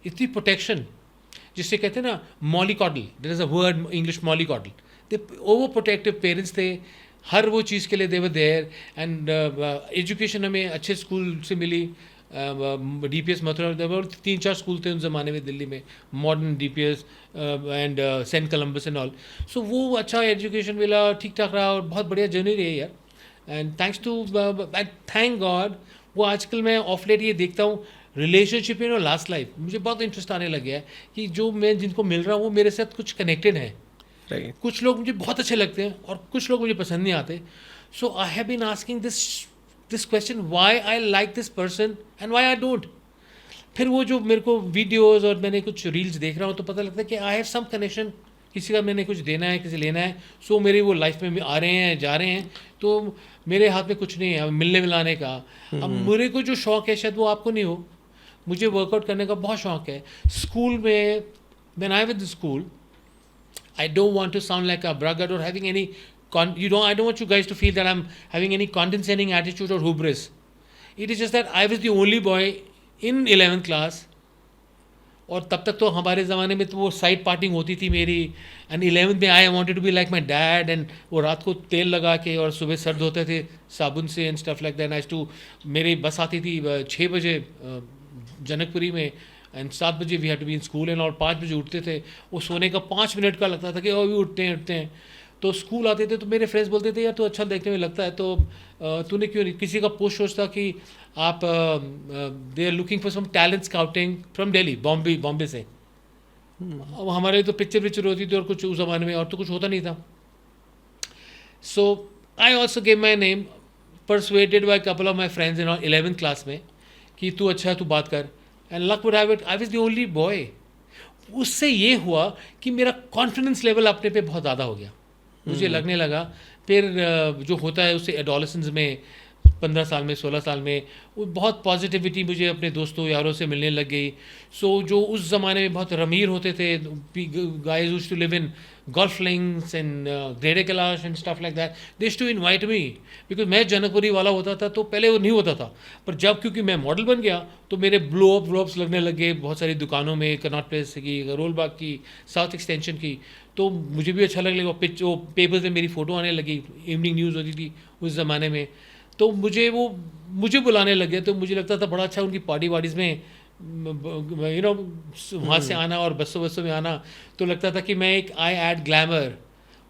इतनी प्रोटेक्शन, जिससे कहते हैं ना mollycoddle. There is a word English mollycoddle. They over protective parents थे हर वो चीज़ के लिए. They were there. And education हमें अच्छे स्कूल से मिली. DPS मथुरा 3-4 स्कूल थे उन ज़माने में दिल्ली में. Modern DPS and Saint Columba's and all. So वो अच्छा एजुकेशन मिला, ठीक ठाक रहा और बहुत बढ़िया जर्नी रही यार. And thanks to thank God. वो आजकल मैं ऑफ लेट ये देखता हूँ रिलेशनशिप इन लास्ट लाइफ. मुझे बहुत इंटरेस्ट आने लग गया है कि जो मैं जिनको मिल रहा हूँ वो मेरे साथ कुछ कनेक्टेड है. कुछ लोग मुझे बहुत अच्छे लगते हैं और कुछ लोग मुझे पसंद नहीं आते. So I have been asking this question, why I like this person and why I don't. फिर वो जो मेरे को वीडियोस और मैंने कुछ रील्स देख रहा हूँ तो पता लगता है कि आई हैव सम कनेक्शन. किसी का मैंने कुछ देना है, किसी लेना है. सो मेरी वो लाइफ में आ रहे हैं, जा रहे हैं. तो मेरे हाथ में कुछ नहीं है मिलने मिलाने का. अब मेरे को जो शौक़ है शायद वो आपको नहीं हो. मुझे वर्कआउट करने का बहुत शौक़ है. स्कूल में when I with school, I don't want to sound like a braggart or having any I don't want you guys to feel that I'm having any condescending attitude or hubris. It is just that I was the only boy in 11th class. और तब तक तो हमारे ज़माने में तो वो side parting होती थी मेरी. एंड 11th में I wanted to be like my dad. And वो रात को तेल लगा के और सुबह सर्द होते थे साबुन से and stuff like that. I too मेरी बस आती थी 6 बजे जनकपुरी में. एंड 7 बजे we had to be in school and और 5 बजे उठते थे. वो सोने का 5 मिनट का लगता था कि अभी उठते हैं. तो स्कूल आते थे तो मेरे फ्रेंड्स बोलते थे यार तो अच्छा देखने में लगता है, तो तूने क्यों नहीं. किसी का पोस्ट सोचता कि आप they are looking for some talent scouting from Delhi, Bombay से. अब हमारे तो पिक्चर होती थी और कुछ उस ज़माने में और तो कुछ होता नहीं था. So I also gave my name, persuaded by couple of my friends in 11th class में कि तू अच्छा है, तू बात कर. And luck would have it I was the only boy. उससे ये हुआ कि मेरा कॉन्फिडेंस लेवल अपने पे बहुत ज़्यादा हो गया. मुझे लगने लगा फिर जो होता है उससे एडोलेसेंस में 15 साल में 16 साल में वो बहुत पॉजिटिविटी मुझे अपने दोस्तों यारों से मिलने लग गई. सो जो उस ज़माने में बहुत अमीर होते थे guys used to live in golf links and Greater Kailash and stuff like that, they used to invite me. Because मैं जनकपुरी वाला होता था तो पहले वो नहीं होता था. पर जब क्योंकि मैं मॉडल बन गया तो मेरे ब्लोअप्स लगने लगे बहुत सारी दुकानों में. कनॉट प्लेस की, रोल बाग की, साउथ एक्सटेंशन की. तो मुझे भी अच्छा लगने लगा. वो पेपर्स में मेरी फ़ोटो आने लगी. इवनिंग न्यूज़ होती थी उस ज़माने में. तो मुझे बुलाने लगे. तो मुझे लगता था बड़ा अच्छा उनकी पार्टी वार्टीज़ में यू नो वहाँ से आना और बसों में आना. तो लगता था कि मैं एक आई ऐड ग्लैमर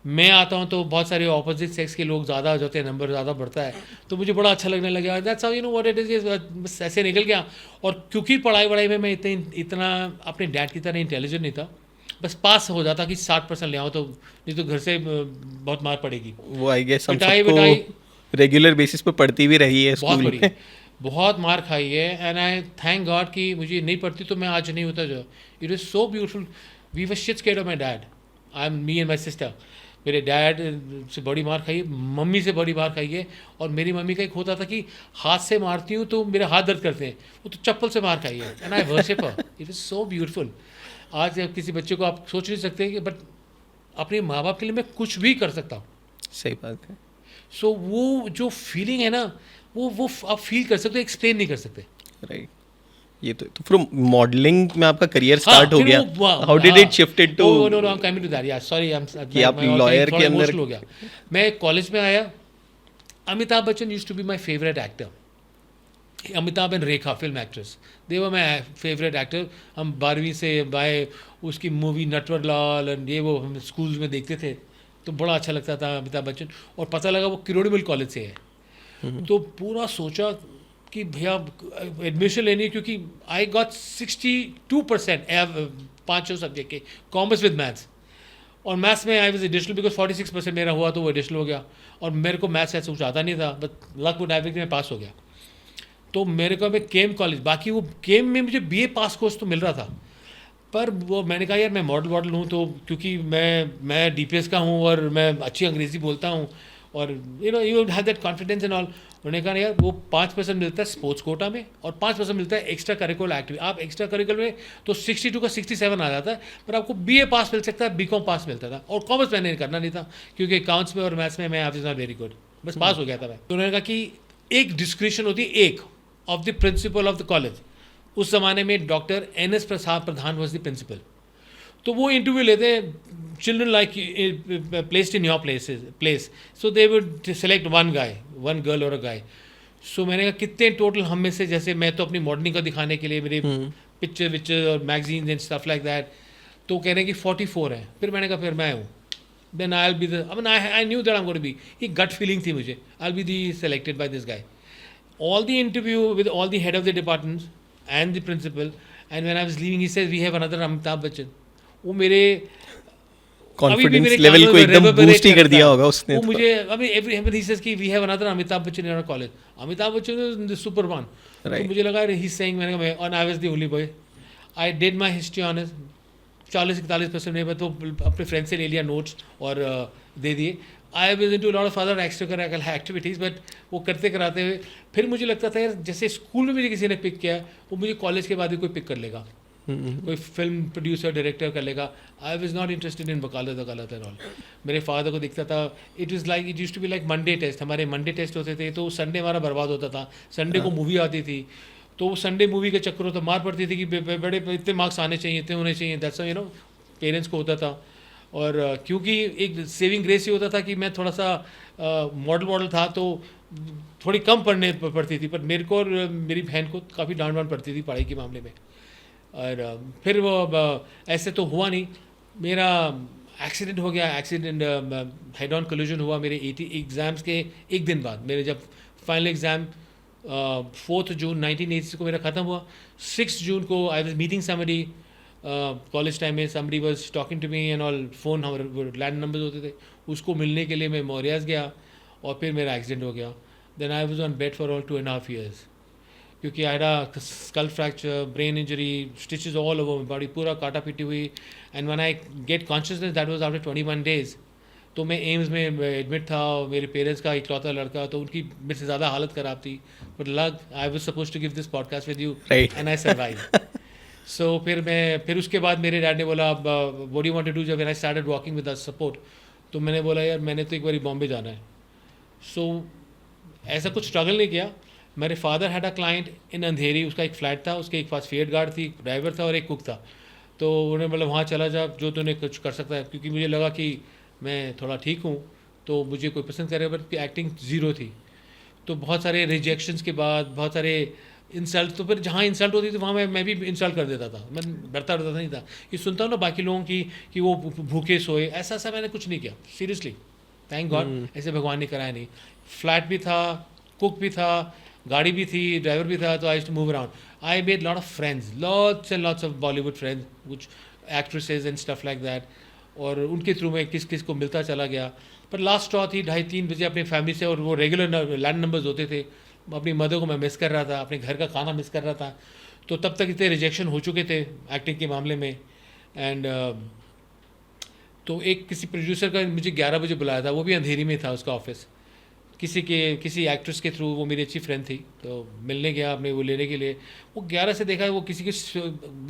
मैं आता हूँ तो बहुत सारे ऑपोजिट सेक्स के लोग ज़्यादा हो जाते हैं, नंबर ज़्यादा बढ़ता है, तो मुझे बड़ा अच्छा लगने लगा। That's how you know what it is, बस ऐसे निकल गया। और क्योंकि पढ़ाई में मैं इतना अपने डैड की तरह इंटेलिजेंट नहीं था, बस पास हो जाता कि 60% ले आओ, तो नहीं तो घर से बहुत मार पड़ेगी। वो आई गेस हम पिटाई सबको विटाई रेगुलर बेसिस पे पढ़ती भी रही है बहुत स्कूल पड़ी, में। बहुत मार खाई है। एंड आई थैंक गॉड कि मुझे नहीं पड़ती तो मैं आज नहीं होता जो। It is so beautiful. We were shit scared of my dad, I am me and my sister. मेरे डैड से बड़ी मार खाई है, मम्मी से बड़ी मार खाई है। और मेरी मम्मी का एक होता था कि हाथ से मारती हूँ तो मेरे हाथ दर्द करते हैं, वो तो चप्पल से मार खाई है। And I worship her, it is so beautiful. आज किसी बच्चे को आप सोच नहीं सकते कि बट अपने माँ बाप के लिए मैं कुछ भी कर सकता हूँ। सही बात है। सो वो जो फीलिंग है ना, वो आप फील कर सकते हो, एक्सप्लेन नहीं कर सकते। राइट। ये तो फिर मॉडलिंग में आपका करियर हाँ, स्टार्ट हो फिर गया, वो how did it shifted to no no, I am coming to that, yeah sorry, I am कि आप लॉयर के अंदर हो गया। मैं कॉलेज में आया, Amitabh Bachchan used to be my favourite actor. Amitabh and Rekha film actress, they were my favourite actor. हम 12वीं से बाय उसकी मूवी नटवर लाल एंड ये वो हम स्कूल में देखते थे, तो बड़ा अच्छा लगता था अमिताभ बच्चन। और पता लगा वो किरोड़ीमल कॉलेज से है, तो पूरा सोचा कि भैया एडमिशन लेनी है, क्योंकि आई गॉट 62% पाँचों सब्जेक्ट के, कॉमर्स विद मैथ्स। और मैथ्स में आई वाज एडिशनल बिकॉज 46% मेरा हुआ, तो वो एडिशनल हो गया। और मेरे को मैथ्स ऐसा कुछ आता नहीं था, but luck would have it मैं पास हो गया। तो मेरे को मैं केम कॉलेज, बाकी वो केम में मुझे बीए पास कोर्स तो मिल रहा था, पर वो मैंने कहा यार मैं मॉडल हूँ, तो क्योंकि मैं डीपीएस का हूँ और मैं अच्छी अंग्रेज़ी बोलता हूँ, और you have that confidence and all. उन्होंने कहा यार वो 5% मिलता है स्पोर्ट्स कोटा में और 5% मिलता है एक्स्ट्रा करिकुलर एक्टिविटी। आप एक्स्ट्रा करिकुलर में तो 62 का 67 आ जाता है, पर आपको बीए पास मिल सकता है, बीकॉम पास मिलता था। और कॉमर्स मैंने करना नहीं था, क्योंकि अकाउंट्स में और मैथ्स में मैं आई वाज नॉट वेरी गुड, बस पास हो गया था मैं। तो उन्होंने कहा कि एक डिस्क्रिप्शन होती है, एक of the principal of the college. उस ज़माने में doctor NS Prasad Pradhan was the principal. तो वो इंटरव्यू लेते हैं, children like placed in your place, so they would select one girl और अ गाय। सो मैंने कहा कितने टोटल हम में से, जैसे मैं तो अपनी मॉडलिंग का दिखाने के लिए मेरे पिक्चर और magazine and stuff like that, तो कह रहे हैं कि 44 है। फिर मैंने कहा फिर मैं हूँ, then I will be the, I knew that I am going to be, ये गट फीलिंग थी मुझे, I will be the selected by this guy. All the interview with all the head of the departments and the principal, and when I was leaving he says we have another Amitabh Bachchan। वो मेरे confidence level को एकदम boost ही कर दिया होगा उसने। वो मुझे अभी एवरी ही सेज कि we have another Amitabh Bachchan in our college, Amitabh Bachchan is the super one. तो मुझे लगा ही सेइंग, मैंने कहा और I was the only boy. I did my history honours 40-41% में, तो अपने फ्रेंड से ले लिया नोट्स और दे दिए। I was into lot of other extra curricular activities, but वो करते कराते हुए फिर मुझे लगता था यार जैसे स्कूल में मुझे किसी ने पिक किया, वो मुझे कॉलेज के बाद भी कोई पिक कर लेगा, कोई फिल्म प्रोड्यूसर डायरेक्टर कर लेगा। I was not interested in वकालत एंड ऑल। मेरे फादर को दिखता था, it used to be like Monday test, हमारे मंडे टेस्ट होते थे, तो संडे हमारा बर्बाद होता था। संडे को मूवी आती थी, तो संडे मूवी के चक्कर तो मार पड़ती थी कि बड़े इतने मार्क्स आने चाहिए, इतने होने चाहिए, दैट्स यू नो पेरेंट्स को होता था। और क्योंकि एक सेविंग ग्रेस ये होता था कि मैं थोड़ा सा मॉडल था, तो थोड़ी कम पढ़ने पड़ती थी, पर मेरे को और मेरी बहन को काफ़ी डांट पड़ती थी पढ़ाई के मामले में। और फिर वो ऐसे तो हुआ नहीं, मेरा एक्सीडेंट हो गया। एक्सीडेंट हेड ऑन कोलिजन हुआ मेरे 80 एग्ज़ाम्स के एक दिन बाद। मेरे जब फाइनल एग्ज़ाम 4 जून 1980 को मेरा ख़त्म हुआ, 6 जून को I was meeting somebody college time में, somebody was talking to me and all, phone हमारे लैंड नंबर्स होते थे, उसको मिलने के लिए मैं मॉरियास गया और फिर मेरा एक्सीडेंट हो गया। Then I was on bed for all 2.5 years, क्योंकि I had skull fracture, brain injury, stitches all over body, पूरा काटा पीटी हुई। And when I get consciousness that was after 21 days। तो मैं एम्स में एडमिट था, मेरे पेरेंट्स का इकलौता लड़का, तो उनकी मेरे से ज़्यादा हालत ख़राब थी, but luck I was suppose to give this podcast with you and I survive. So फिर उसके बाद मेरे डैड ने बोला what do you want to do, जब when I started walking with us support, तो मैंने बोला यार मैंने तो एक बार बॉम्बे जाना है। सो ऐसा कुछ स्ट्रगल नहीं किया। मेरे father had a client in Andheri, उसका एक फ्लैट था, उसके एक पास फील्ड गार्ड थी, ड्राइवर था और एक कुक था। तो उन्हें बोला वहाँ चला जा, जो तूने कुछ कर सकता है, क्योंकि मुझे लगा कि मैं थोड़ा ठीक हूँ तो मुझे कोई पसंद करे, बट एक्टिंग ज़ीरो थी। तो बहुत सारे रिजेक्शंस के बाद, बहुत सारे इंसल्ट, तो फिर जहाँ इंसल्ट होती थी वहाँ मैं भी इंसल्ट कर देता था, मैं डरता नहीं था। ये सुनता हूँ ना बाकी लोगों की कि वो भूखे सोए, ऐसा ऐसा मैंने कुछ नहीं किया, सीरियसली, थैंक गॉड, ऐसे भगवान ने कराया नहीं। फ्लैट भी था, कुक भी था, गाड़ी भी थी, ड्राइवर भी था, तो I to move around. I made lot of friends, lots and lots of Bollywood friends, कुछ actresses and stuff like that, और उनके थ्रू में किस किस को मिलता चला गया। पर लास्ट स्ट्रॉ थी 2:30-3 बजे अपनी फैमिली से, और वो रेगुलर लैंड नंबर्स होते थे। अपनी मदर को मैं मिस कर रहा था, अपने घर का खाना मिस कर रहा था। तो तब तक इतने रिजेक्शन हो चुके थे एक्टिंग के मामले में। एंड तो एक किसी प्रोड्यूसर का मुझे 11 बजे बुलाया था, वो भी अंधेरी में था उसका ऑफिस, किसी एक्ट्रेस के थ्रू, वो मेरी अच्छी फ्रेंड थी, तो मिलने गया अपने वो लेने के लिए। वो 11 से देखा वो किसी के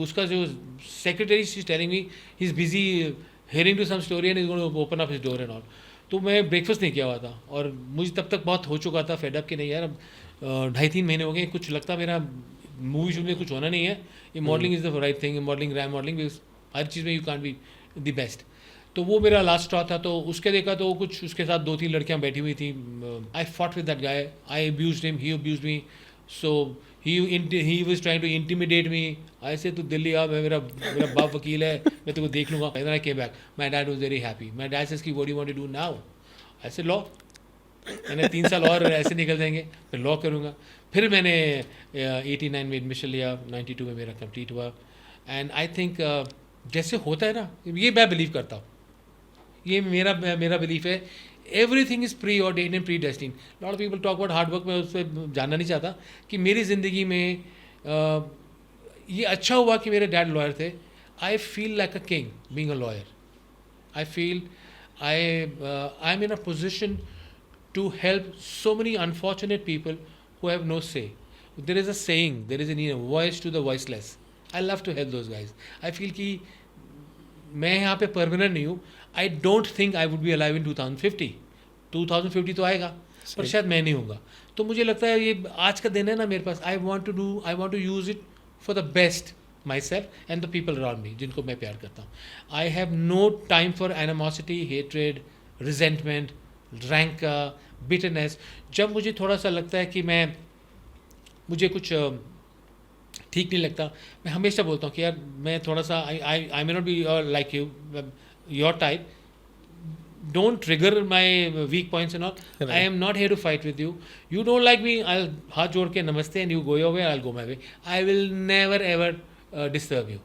उसका जो secretary she telling me he is busy hearing to some story and is going to open up his door and all. तो मैं ब्रेकफास्ट नहीं किया हुआ था, और मुझे तब तक बहुत हो चुका था फेडअप कि नहीं यार, अब 2.5-3 महीने हो गए, कुछ लगता मेरा मूवी शूट में कुछ होना नहीं है। ये modelling is the right thing, modelling ramp modelling, हर चीज़ में you can be the best. तो वो मेरा लास्ट स्ट्रॉ था। तो उसके देखा तो कुछ उसके साथ 2-3 लड़कियां बैठी हुई थी। I fought with that guy, I abused him, he abused me, so he was trying to intimidate me. ऐसे तू दिल्ली आ, मेरा बाप वकील है, मैं तेरे को देख लूँगा। And I came back, my dad was very happy. My dad says कि what do you want to do now? I said law. मैंने 3 साल और ऐसे निकल जाएंगे, फिर लॉ करूँगा। फिर मैंने 89 में एडमिशन लिया, 92 में मेरा कंप्लीट हुआ। एंड आई थिंक जैसे होता है ना, ये मैं बिलीव करता हूँ, ये मेरा बिलीफ है, everything is pre ordained and pre destined. Lot of people talk about hard work, मैं उस पर जानना नहीं चाहता कि मेरी ज़िंदगी में ये अच्छा हुआ कि मेरे डैड लॉयर थे। I feel like a king being a lawyer. I feel I am in a position to help so many unfortunate people who have no say. There is a saying, there is a voice to the voiceless. I love to help those guys. I feel कि मैं यहाँ पे permanent नहीं हूँ। I don't think I would B alive in 2050 तो आएगा, पर शायद मैं नहीं हूँगा। तो मुझे लगता है ये आज का दिन है ना मेरे पास, I want to use it for the best myself and the people around me जिनको मैं प्यार करता हूँ। I have no time for animosity, hatred, resentment, rank, bitterness. जब मुझे थोड़ा सा लगता है कि मुझे कुछ ठीक नहीं लगता, मैं हमेशा बोलता हूँ कि यार मैं थोड़ा सा I may not be like you, your type, don't trigger my weak points and all. I am not here to fight with you, you don't like me, I हाथ जोड़ के नमस्ते and you go your way, I go my way, I will never ever disturb you.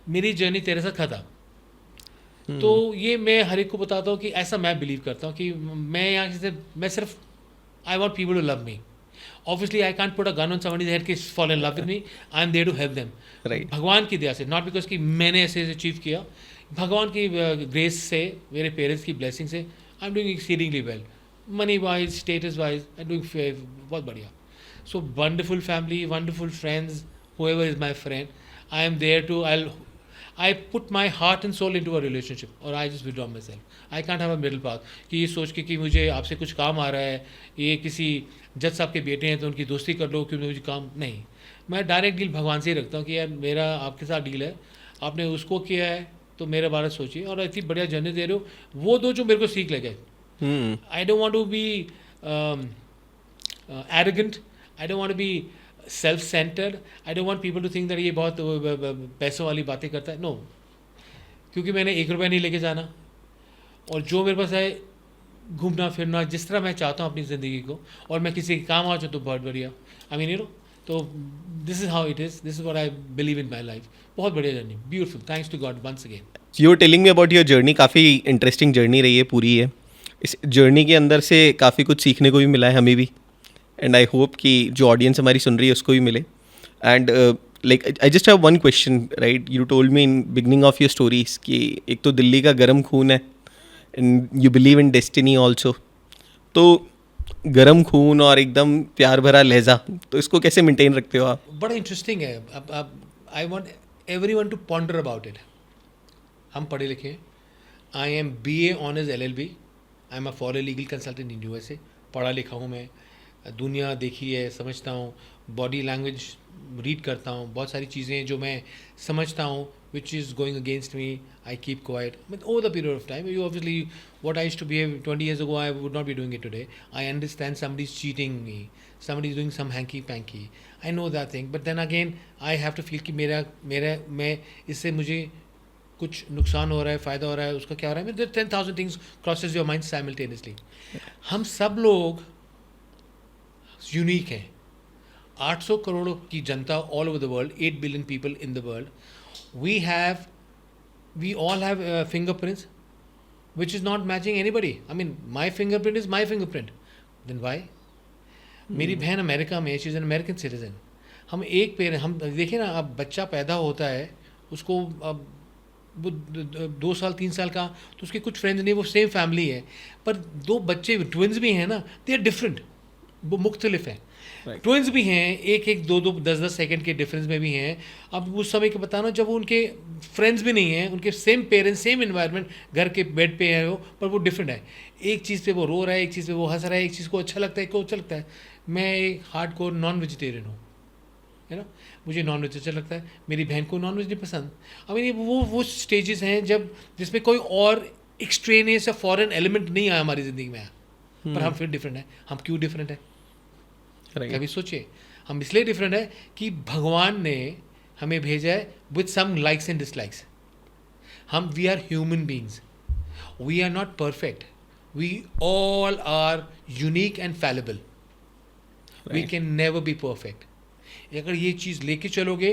मेरी journey तेरे साथ खत्म। तो ये मैं हर एक को बताता हूँ कि ऐसा मैं बिलीव करता हूँ कि मैं यहाँ से, मैं सिर्फ I want people to love me. Obviously I can't put a gun on somebody's head कि fall in love with me, I am there to help them, भगवान की दया से, नॉट बिकॉज कि मैंने ऐसे अचीव किया, भगवान की ग्रेस से, मेरे पेरेंट्स की ब्लेसिंग से आई am doing exceedingly well, money wise, status wise, I am doing बहुत बढ़िया। So wonderful family, wonderful friends, whoever is my friend, I am there to, I put my heart and soul into a relationship, or I just withdraw myself. I can't have a middle path कि ये सोच के कि मुझे आपसे कुछ काम आ रहा है, ये किसी जज साहब के बेटे हैं तो उनकी दोस्ती कर लो क्योंकि मुझे काम नहीं। मैं डायरेक्ट डील भगवान से ही रखता हूँ कि यार मेरा आपके साथ डील है, आपने उसको किया है तो मेरे बारे में सोचिए, और इतनी बढ़िया जर्नी दे रहे हो, वो दो जो मेरे को सीख लगे। I don't want to be arrogant, I don't want to be self centred, I don't want people to think that ये बहुत पैसों वाली बातें करता है। नो, क्योंकि मैंने 1 रुपया नहीं लेके जाना, और जो मेरे पास है घूमना फिरना जिस तरह मैं चाहता हूँ अपनी ज़िंदगी को, और मैं किसी के काम आ जाऊँ तो बहुत बढ़िया। आई मीन यू नो, तो this is how it is, this is what I believe in my life. बहुत बढ़िया journey, beautiful, thanks to God once again. You are telling me about your journey, काफ़ी interesting journey रही है, पूरी है। इस journey के अंदर से काफ़ी कुछ सीखने को भी मिला है हमें भी, एंड आई होप कि जो ऑडियंस हमारी सुन रही है उसको भी मिले। And like I just have one question, right? You told me in beginning of your stories कि एक तो दिल्ली का गर्म खून है, and you believe in destiny also. तो गर्म खून और एकदम प्यार भरा लहजा, तो इसको कैसे मेंटेन रखते हो आप? बड़ा इंटरेस्टिंग है। अब I want everyone to ponder about it. हम पढ़े लिखे हैं, I am BA honours LLB, I am a foreign legal consultant in USA। पढ़ा लिखा हूँ मैं, दुनिया देखी है, समझता हूँ, बॉडी लैंग्वेज रीड करता हूँ, बहुत सारी चीज़ें जो मैं समझता हूँ which is going against me, I keep quiet. But over the period of time, you obviously, what I used to behave 20 years ago, I would not be doing it today. I understand somebody's cheating me, somebody's doing some hanky panky. I know that thing, but then again, I have to feel कि मैं इससे मुझे कुछ नुकसान हो रहा है, फ़ायदा हो रहा है, उसका क्या हो रहा है. 10,000 things crosses your mind simultaneously. हम सब लोग यूनिक हैं. 800 करोड़ की जनता all over the world, 8 billion people in the world. We all have fingerprints which is not matching anybody. I mean, my fingerprint is my fingerprint. Then why? मेरी बहन America में, she is an American citizen. हम एक पेड़, हम देखिए ना, अब बच्चा पैदा होता है, उसको अब वो 2 साल 3 साल का, तो उसके कुछ फ्रेंड्स नहीं, वो सेम फैमिली है, पर 2 बच्चे ट्विन्स भी हैं ना, दे आर डिफरेंट, वो मुख्तलिफ हैं. ट्विन्स भी हैं, एक 2 10 सेकंड के डिफरेंस में भी हैं. अब उस समय के बताना जब वो उनके फ्रेंड्स भी नहीं हैं, उनके सेम पेरेंट्स, सेम इन्वायरमेंट, घर के बेड पे है वो, पर वो डिफरेंट है. एक चीज़ पे वो रो रहा है, एक चीज़ पे वो हंस रहा है, एक चीज़ को अच्छा लगता है, एक को अच्छा लगता है. मैं एक हार्डकोर नॉन वेजिटेरियन हूँ, है ना, मुझे नॉन वेज अच्छा लगता है, मेरी बहन को नॉन वेज नहीं पसंद. आई मीन वो स्टेजेस हैं जब जिसमें कोई और एक्सट्रेनियस या फॉरेन एलिमेंट नहीं आया हमारी ज़िंदगी में, पर हम फिर डिफरेंट हैं. हम क्यों डिफरेंट है? कभी सोचिए. हम इसलिए डिफरेंट है कि भगवान ने हमें भेजा है with some likes and dislikes. We are human beings, we are not perfect, we all are unique and fallible. We can never be perfect. अगर ये चीज़ लेके चलोगे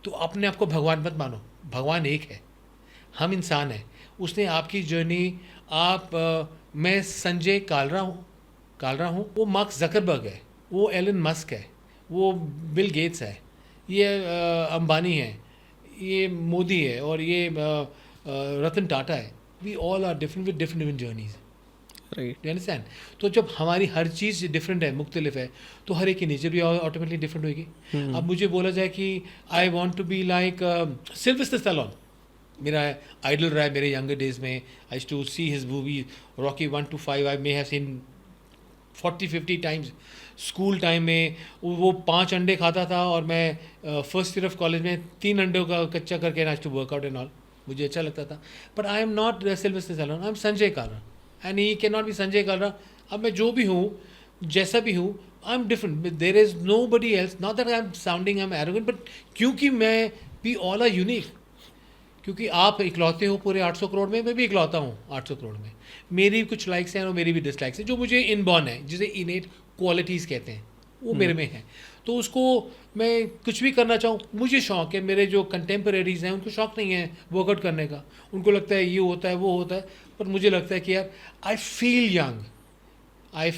तो अपने आप को भगवान मत मानो. भगवान एक है, हम इंसान हैं. उसने आपकी जर्नी, मैं संजय कालरा हूँ, वो मार्क जकरबर्ग है, वो एलन मस्क है, वो बिल गेट्स है, ये अंबानी है, ये मोदी है, और ये रतन टाटा है. We all are different with different journeys. Right. You understand? तो जब हमारी हर चीज़ डिफरेंट है, मुख्तलिफ है, तो हर एक की नेचर भी ऑटोमेटिकली डिफरेंट होगी. अब मुझे बोला जाए कि I want to be like Sylvester Stallone, मेरा आइडल रहा है मेरे यंगर डेज में. I used to see his movie Rocky 1 to 5. I may have seen 40-50 times. School time में वो 5 अंडे खाता था, और मैं फर्स्ट ईयर ऑफ कॉलेज में 3 अंडों का कच्चा करके नाच टू वर्कआउट एंड ऑल. मुझे अच्छा लगता था. But I am not Sylvester Stallone, I am Sanjay Kalra, and he can not be Sanjay Kalra. अब मैं जो भी हूँ, जैसा भी हूँ, I am different. There is nobody else. Not that I am sounding I am arrogant, but क्योंकि वी ऑल आर यूनिक. क्योंकि आप इकलौते हो पूरे 800 करोड़ में, मैं भी इकलौता हूँ 800 करोड़ में. मेरी भी कुछ लाइक्स हैं और मेरी भी डिसलाइक्स हैं, जो मुझे इनबॉर्न है, जिसे इनेट क्वालिटीज़ कहते हैं, वो मेरे में है. तो उसको मैं कुछ भी करना चाहूँ, मुझे शौक़ है. मेरे जो कंटेम्परेरीज़ हैं उनको शौक़ नहीं है वर्कआउट करने का. उनको लगता है ये होता है, वो होता है, पर मुझे लगता है कि यार I feel young, I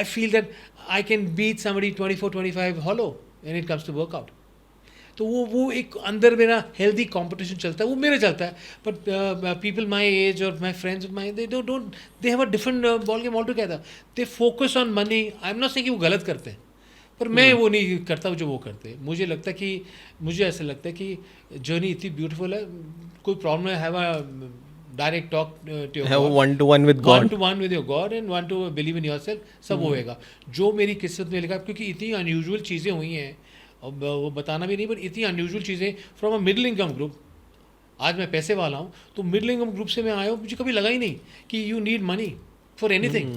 feel that I can beat somebody 24-25 hollow when it comes to workout. तो वो एक अंदर मेरा हेल्दी कंपटीशन चलता है, वो मेरा चलता है. बट पीपल माय एज और my friends my, they have a different ball game all together. They focus on money. I am not saying कि वो गलत करते हैं, पर मैं वो नहीं करता जो वो करते हैं. मुझे ऐसा लगता है कि जर्नी इतनी ब्यूटीफुल है. कोई प्रॉब्लम है, have a direct talk to your Have a one-to-one with God. 1-to-1 with your God and 1 to believe in yourself. सब होएगा जो मेरी किस्मत में लिखा. क्योंकि इतनी अनयूजुअल चीज़ें हुई हैं, अब वो बताना भी नहीं, बट इतनी अनयूजुअल चीज़ें from a middle income group. आज मैं पैसे वाला हूँ, तो मिडिल इनकम ग्रुप से मैं आया हूँ. मुझे कभी लगा ही नहीं कि you need money for anything.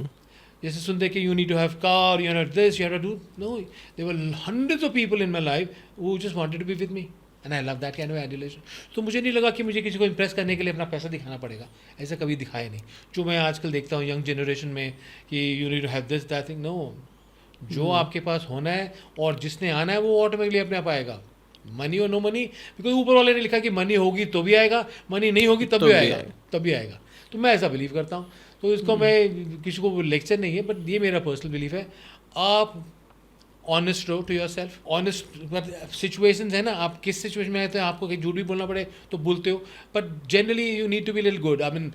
जैसे सुनते कि you need to have car, you have this, you have to do. No, there were hundreds of people in my life who just wanted to be with me, and I love that kind of adulation. तो मुझे नहीं लगा कि मुझे किसी को Impress करने के लिए अपना पैसा दिखाना पड़ेगा. ऐसा कभी दिखाया नहीं. जो मैं आजकल देखता हूँ यंग जनरेशन में कि you need to have this that thing. No, जो आपके पास होना है और जिसने आना है वो ऑटोमेटिकली अपने आप आएगा. मनी और नो मनी, बिकॉज ऊपर वाले ने लिखा कि मनी होगी तो भी आएगा, मनी नहीं होगी तब भी आएगा. तो मैं ऐसा बिलीव करता हूँ. तो इसको मैं किसी को लेक्चर नहीं है, बट ये मेरा पर्सनल बिलीफ है. आप ऑनेस्ट रहो to yourself. Honest situations है ना, आप किस सिचुएशन में आए थे, आपको कहीं झूठ भी बोलना पड़े तो बोलते हो, but generally you need to be little good. I mean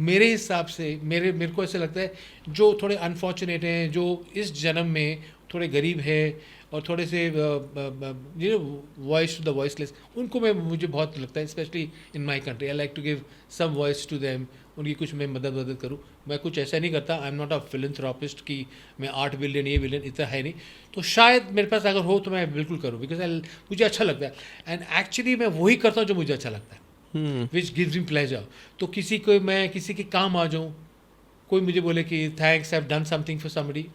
मेरे हिसाब से मेरे को ऐसा लगता है जो थोड़े अनफॉर्चुनेट हैं, जो इस जन्म में थोड़े गरीब है और थोड़े से वॉइस टू द वॉइसलेस, उनको मुझे बहुत लगता है, specially in my country, I like to give some voice to them उनकी कुछ मैं मदद करूँ। मैं कुछ ऐसा नहीं करता, आई एम नॉट अ फिलंथ्रोपिस्ट कि मैं 8 बिलियन ये बिलियन इतना है नहीं। तो शायद मेरे पास अगर हो तो मैं बिल्कुल करूँ, बिकॉज मुझे अच्छा लगता है, एंड एक्चुअली मैं वही करता हूँ जो मुझे अच्छा लगता है, विच गिव्स मी प्लेजर। तो मैं किसी के काम आ जाऊँ, कोई मुझे बोले कि thanks, I have done something for somebody,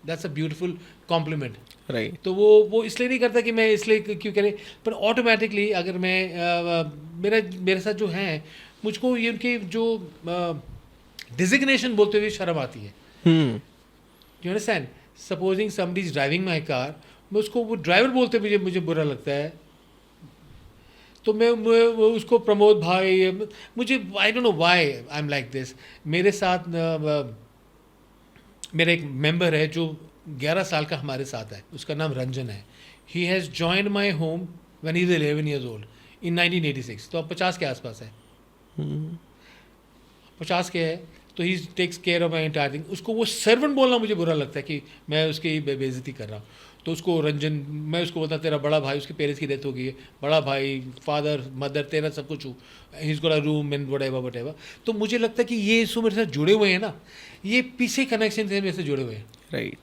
that's a beautiful compliment. Right. तो वो इसलिए नहीं करता कि मैं इसलिए क्यों करें, पर ऑटोमेटिकली अगर मैं मेरे साथ जो हैं, मुझको ये उनके जो डिजिग्नेशन बोलते हुए शर्म आती है। You understand? Supposing somebody is driving my car, मैं उसको वो ड्राइवर बोलते मुझे बुरा लगता है, तो मैं उसको प्रमोद भाई, मुझे आई don't know why I am like this. मेरे साथ मेरा एक मेंबर है जो 11 साल का हमारे साथ है, उसका नाम रंजन है। He has joined my home when he is 11 years old in 1986, तो अब 50 के आसपास है, 50 के है। तो he takes care of my entire thing. उसको वो सर्वेंट बोलना मुझे बुरा लगता है कि मैं उसकी बेइज्जती कर रहा हूँ। तो उसको रंजन, मैं उसको बोलता तेरा बड़ा भाई, उसके पेरेंट्स की डेथ हो गई है, बड़ा भाई, फादर, मदर, तेरा सब कुछ हूँ, he is got a room and whatever. तो मुझे लगता है कि ये इसको मेरे साथ जुड़े हुए हैं ना, ये पीछे कनेक्शन से मेरे से जुड़े हुए हैं। राइट।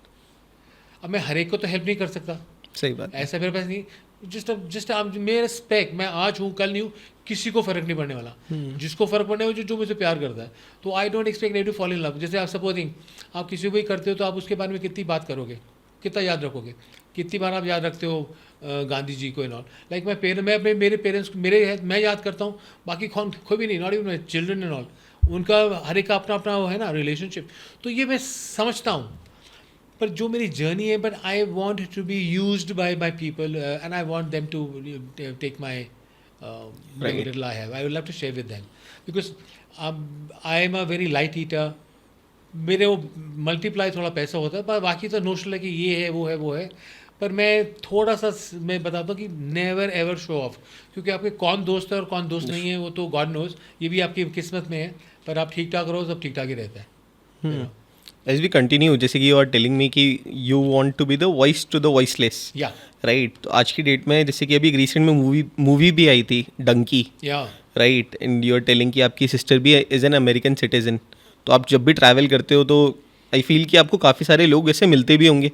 अब मैं हर एक को तो हेल्प नहीं कर सकता, सही बात है। ऐसा मेरे पास नहीं। जस्ट मेरा स्पेक, मैं आज हूँ कल नहीं हूँ, किसी को फर्क नहीं पड़ने वाला। जिसको फर्क पड़ने वाला जो मुझे प्यार करता है, तो I don't expect to fall in love. जैसे आप सपोजिंग आप किसी को भी करते हो, तो आप उसके बारे में कितनी बात करोगे, कितना याद रखोगे, कितनी बार आप याद रखते हो गांधी जी को एंड ऑल। लाइक मैं अपने मेरे पेरेंट्स मैं याद करता हूँ, बाकी कोई भी नहीं, not even my children and all. उनका हर एक का अपना अपना वो है ना रिलेशनशिप, तो ये मैं समझता हूँ। पर जो मेरी जर्नी है, but I want to be used by people and I want them to take my little I have. I would love to share with them because I am a very light eater. मेरे वो multiply थोड़ा पैसा होता है, पर बाकी तो notional है कि ये है वो है। पर मैं थोड़ा सा मैं बताता हूँ कि नेवर एवर शो ऑफ, क्योंकि आपके कौन दोस्त है और कौन दोस्त नहीं है वो तो गॉड नोज, ये भी आपकी किस्मत में है। पर आप ठीक ठाक रहो, सब ठीक ठाक ही रहता है। एज वी कंटिन्यू, जैसे कि यू आर टेलिंग मी कि you want to be the voice to the voiceless, या राइट। तो आज की डेट में जैसे कि अभी रिसेंट में मूवी भी आई थी डंकी, या right, and you are telling कि आपकी सिस्टर भी इज़ एन अमेरिकन सिटीजन। तो आप जब भी ट्रैवल करते हो तो आई फील कि आपको काफ़ी सारे लोग ऐसे मिलते भी होंगे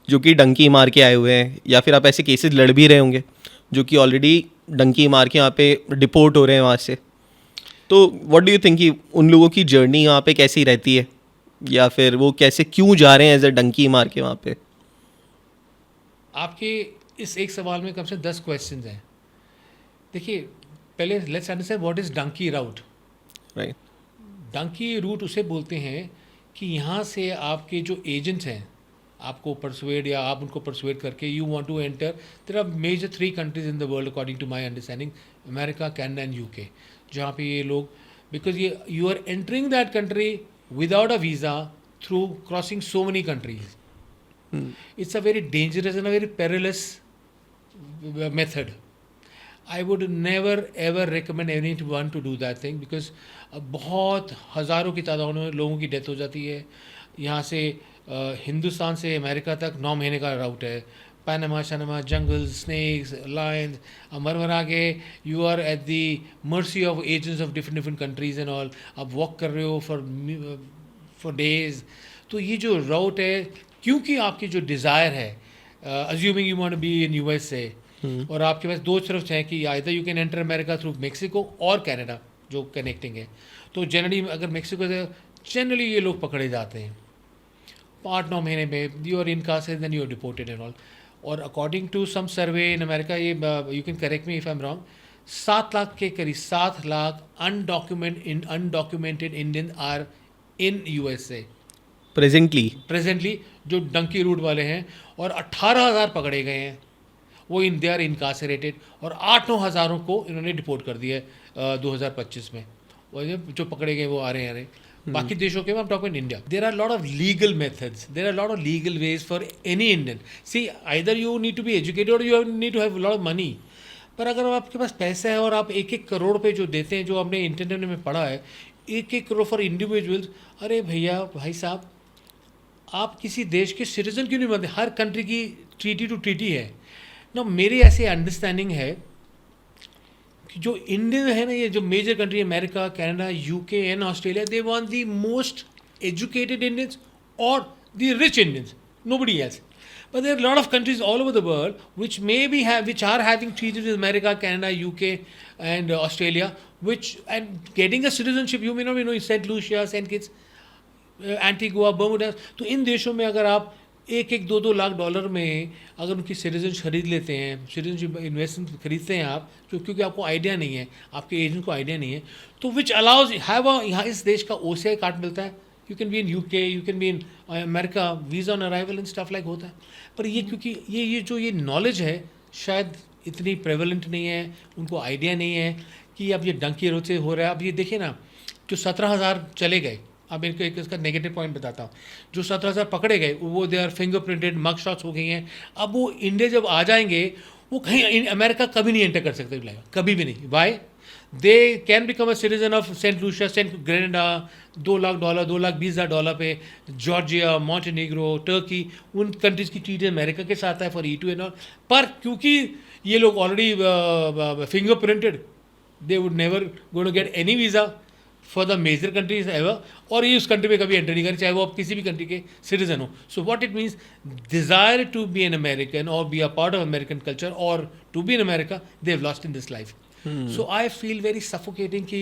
जो कि डंकी मार के आए हुए हैं, या फिर आप ऐसे केसेस लड़ भी रहे होंगे जो कि ऑलरेडी डंकी मार के यहाँ पे डिपोर्ट हो रहे हैं वहाँ से। तो व्हाट डू यू थिंक कि उन लोगों की जर्नी यहाँ पे कैसी रहती है, या फिर वो कैसे क्यों जा रहे हैं एज अ डंकी मार के वहाँ पे? आपके इस एक सवाल में कम से 10 क्वेश्चन हैं। देखिए, पहले let's understand what is dunki route. Right. Dunki route उसे बोलते हैं कि यहाँ से आपके जो एजेंट्स हैं, आपको परसुएड या आप उनको परसुएड करके you want to enter, there are major 3 countries in the world according to my understanding, America, Canada and UK, जहाँ पे ये लोग, बिकॉज ये you are entering that country without a visa through crossing so many countries. It's a very dangerous and a very perilous method. I would never ever recommend anyone to do that thing because बहुत हज़ारों की तादाद में लोगों की death हो जाती है। यहाँ से हिंदुस्तान से अमेरिका तक 9 महीने का राउट है। पैनामा शनामा, जंगल, स्नेक्स, लायंस, मर आगे you are at the mercy of agents of different countries and all. आप वॉक कर रहे हो फॉर डेज। तो ये जो राउट है, क्योंकि आपकी जो डिज़ायर है, assuming you want to be in USA, और आपके पास 2 तरफ हैं कि either you can enter America through Mexico और कनाडा जो कनेक्टिंग है। तो जनरली अगर मेक्सिको से जनरली ये लोग पकड़े जाते हैं 8-9 महीने में, you are incarcerated then you are deported and all. और according to some survey in America, ये you can correct me if I am wrong, 7 lakh के करीब 7 lakh undocumented Indian are in USA presently जो डंकी रूट वाले हैं, और 18,000 पकड़े गए हैं, वो दे आर इनकार्सरेटेड, और 8-9 हज़ारों को इन्होंने डिपोर्ट कर दिया है 2025 में। और जो पकड़े गए वो आ रहे हैं। बाकी देशों के I am talking India, there are lot of legal methods, there are lot of legal ways for any Indian. See either you need to be educated और you need to have lot of money. पर अगर आपके पास पैसा है और आप 1-1 करोड़ पे जो देते हैं, जो हमने इंटरनेट में पढ़ा है, 1-1 करोड़ फॉर इंडिविजुअल्स, अरे भैया भाई साहब, आप किसी देश के सिटीजन क्यों नहीं बनते? हर कंट्री की ट्रीटी टू ट्रीटी है ना। मेरी ऐसी अंडरस्टैंडिंग है कि जो इंडियन है ना, ये जो major country America, Canada, UK and Australia, they want the most educated Indians or the rich Indians, nobody else. But there are a lot of countries all over the world which which are having treaties with America, Canada, UK, and Australia, and getting a citizenship, you may not know, St. Lucia, St. Kitts, Antigua, Bermuda. तो इन देशों में अगर आप 1-2 lakh dollar में अगर उनकी citizenship खरीद लेते हैं, सिटीजनशिप इन्वेस्टमेंट खरीदते हैं आप, तो क्योंकि आपको आइडिया नहीं है, आपके एजेंट को आइडिया नहीं है, तो विच अलाउज यहाँ इस देश का OCI कार्ड मिलता है. You can be in UK, you can be in America, visa on arrival and stuff like होता है. पर ये क्योंकि ये नॉलेज है शायद इतनी प्रेवलेंट नहीं है, उनको आइडिया नहीं है कि अब ये डंकी रोड से हो रहा है. अब ये देखिए ना, जो 17,000 चले गए, अब इनको एक इसका नेगेटिव पॉइंट बताता हूँ. जो 17,000 पकड़े गए वो they are finger printed, mug shots हो गई हैं. अब वो इंडिया जब आ जाएंगे, वो कहीं अमेरिका कभी नहीं एंटर कर सकते, कभी भी नहीं. Why? They can become a citizen of Saint Lucia, Saint Grenada, $2 lakh, $2,20,000 पे, जॉर्जिया, मॉन्टेनेग्रो, टर्की, उन कंट्रीज़ की ट्रीटी अमेरिका के साथ है फॉर E2 एंड ऑल. पर क्योंकि ये लोग already finger printed, they would never go to get any visa for the major countries ever, और ये उस कंट्री में कभी एंटर नहीं करें, चाहे वो आप किसी भी कंट्री के सिटीजन हो. So what it means, desire to be an American और be a part of American culture और to be an America, they have lost in this life. So I feel very suffocating कि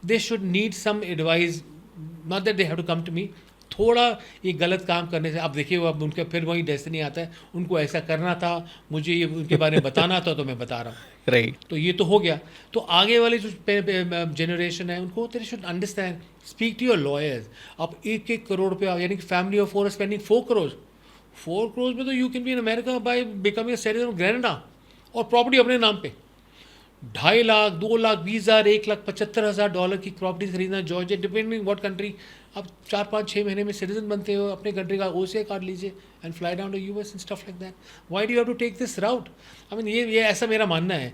they should need some advice, not that they have to come to me. थोड़ा ये गलत काम करने से, अब देखिए वो अब उनका फिर वही डेस्टिनी आता है, उनको ऐसा करना था, मुझे ये उनके बारे में बताना था, तो मैं बता रहा हूँ. राइट. तो ये तो हो गया. तो आगे वाली जो जनरेशन है, उनको they should understand, speak to your lawyers. आप 1-1 करोड़ रुपया, यानी कि family of 4 spending 4 crore. 4 crore में तो you can be in America by becoming a citizen of Grenada, और प्रॉपर्टी अपने नाम पे 2.5 लाख, 2,20,000, $1,75,000 की प्रॉपर्टी खरीदना जॉर्जिया, डिपेंडिंग व्हाट कंट्री. आप 4-5-6 महीने में सिटीजन बनते हो, अपने कंट्री का OCI कार्ड लीजिए and fly down to US and stuff like that. Why do you have to take this route? I mean ये ऐसा मेरा मानना है.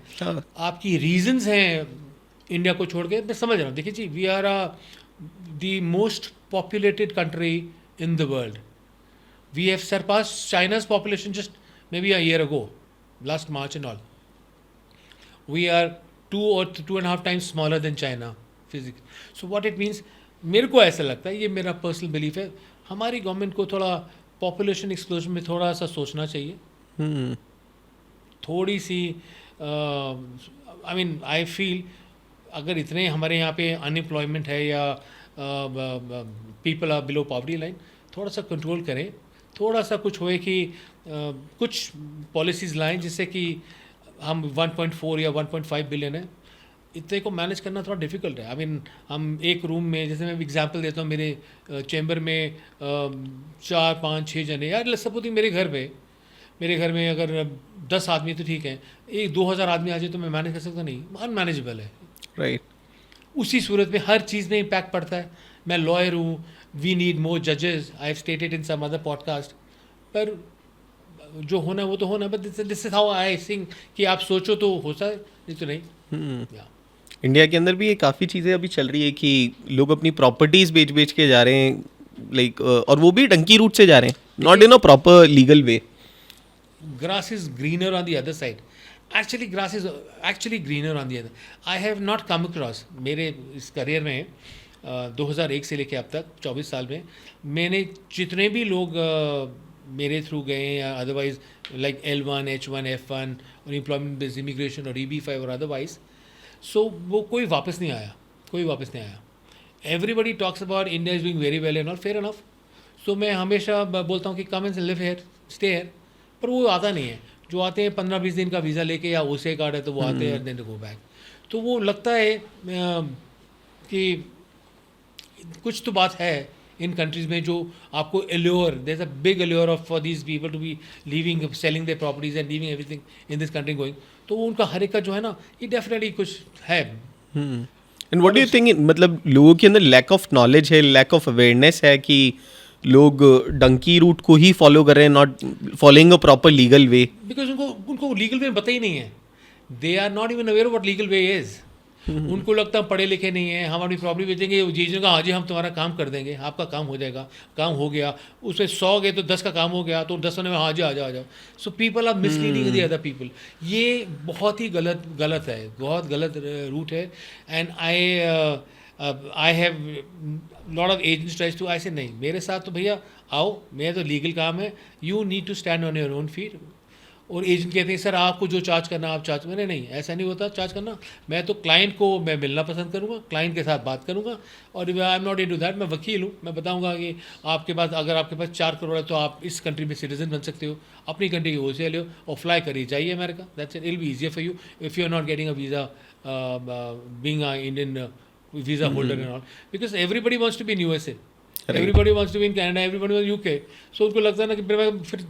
आपकी रीजंस हैं इंडिया को छोड़ के, मैं समझ रहा हूँ. देखिए जी, we are the most populated country in the world. We have surpass China's population just maybe a year ago, last March and all. We are 2 or 2.5 times smaller than China physically. So what it means, मेरे को ऐसा लगता है, ये मेरा personal belief है, हमारी government को थोड़ा पॉपुलेशन एक्सप्लोजन में थोड़ा सा सोचना चाहिए. थोड़ी सी आई मीन आई फील अगर इतने हमारे यहाँ पे अनएम्प्लॉयमेंट है या people are below poverty line, थोड़ा सा कंट्रोल करें, थोड़ा सा कुछ होए कि कुछ पॉलिसीज़ लाएं जिससे कि हम 1.4 या 1.5 बिलियन है, इतने को मैनेज करना थोड़ा डिफ़िकल्ट है. आई मीन हम एक रूम में, जैसे मैं एग्जांपल देता हूँ, मेरे चैम्बर में 4-5-6 जने, यार सपोजिंग मेरे घर में अगर 10 आदमी तो ठीक है, 1-2,000 आदमी आ जाए तो मैं मैनेज कर सकता नहीं, अनमैनेजेबल है. राइट. उसी सूरत में हर चीज़ में इम्पैक्ट पड़ता है. मैं लॉयर हूँ, वी नीड मोर जजेस, I have stated in some other podcast. पर जो होना है वो तो होना है, but this is how I think कि आप सोचो तो होता है, नहीं तो नहीं. इंडिया के अंदर भी ये काफ़ी चीज़ें अभी चल रही है कि लोग अपनी प्रॉपर्टीज़ बेच के जा रहे हैं, लाइक और वो भी डंकी रूट से जा रहे हैं, not in a proper legal way. Grass is greener on the other side. Actually, grass is actually greener on the other. I have not come across, मेरे इस करियर में 2001 से लेके अब तक 24 साल में मैंने जितने भी लोग मेरे थ्रू गए या otherwise like L1, H1, F1 और एम्प्लॉयमेंट बेस्ड इमिग्रेशन और EB-5 और अदरवाइज, सो वो कोई वापस नहीं आया. Everybody talks about India is doing very well and all, fair enough. So मैं हमेशा बोलता हूँ कि come and live here, stay here, पर वो आता नहीं है. जो आते हैं 15-20 दिन का वीज़ा लेके या OCI कार्ड है तो वो आते हैं देन गो बैक. तो वो लगता है कि कुछ तो बात है इन कंट्रीज़ में जो आपको allure, there is a big allure of for these people to be living, selling their properties and living everything in this country going. तो वो उनका हर एक का जो है ना, ये डेफिनेटली कुछ है. And what do you think, मतलब लोगों के अंदर लैक ऑफ नॉलेज है, लैक ऑफ अवेयरनेस है कि लोग डंकी रूट को ही फॉलो कर रहे हैं, not following a proper legal way? Because उनको लीगल वे पता ही नहीं है. They are not even aware what legal way is. उनको लगता है हम पढ़े लिखे नहीं हैं, हम अपनी प्रॉब्लम भेजेंगे, जीजन का हाँ जी हम तुम्हारा काम कर देंगे, आपका काम हो जाएगा, काम हो गया, उसमें 100 गए तो 10 का काम हो गया, तो 10 में हाँ जी आ जाओ। So people are misleading the other people. ये बहुत ही गलत है, बहुत गलत रूट है। And I have lot of agents tries to, ऐसे नहीं मेरे साथ तो भैया आओ, मेरा तो लीगल काम है, you need to stand on your own feet. और एजेंट कहते हैं सर आपको जो चार्ज करना आप चार्ज, मैंने नहीं ऐसा नहीं होता चार्ज करना, मैं तो क्लाइंट को मैं मिलना पसंद करूँगा, क्लाइंट के साथ बात करूँगा, और आई एम नॉट इनटू दैट, मैं वकील हूँ, मैं बताऊँगा कि आपके पास अगर आपके पास 4 करोड़ है तो आप इस कंट्री में सिटीजन बन सकते हो, अपनी कंट्री की वो से ले और फ्लाई करिए जाइए America, that's it, will be easier for you if you are not getting a visa being an Indian visa holder and all, because everybody wants to be in USA, everybody wants to be in Canada, everybody wants UK. So उनको लगता है ना कि फिर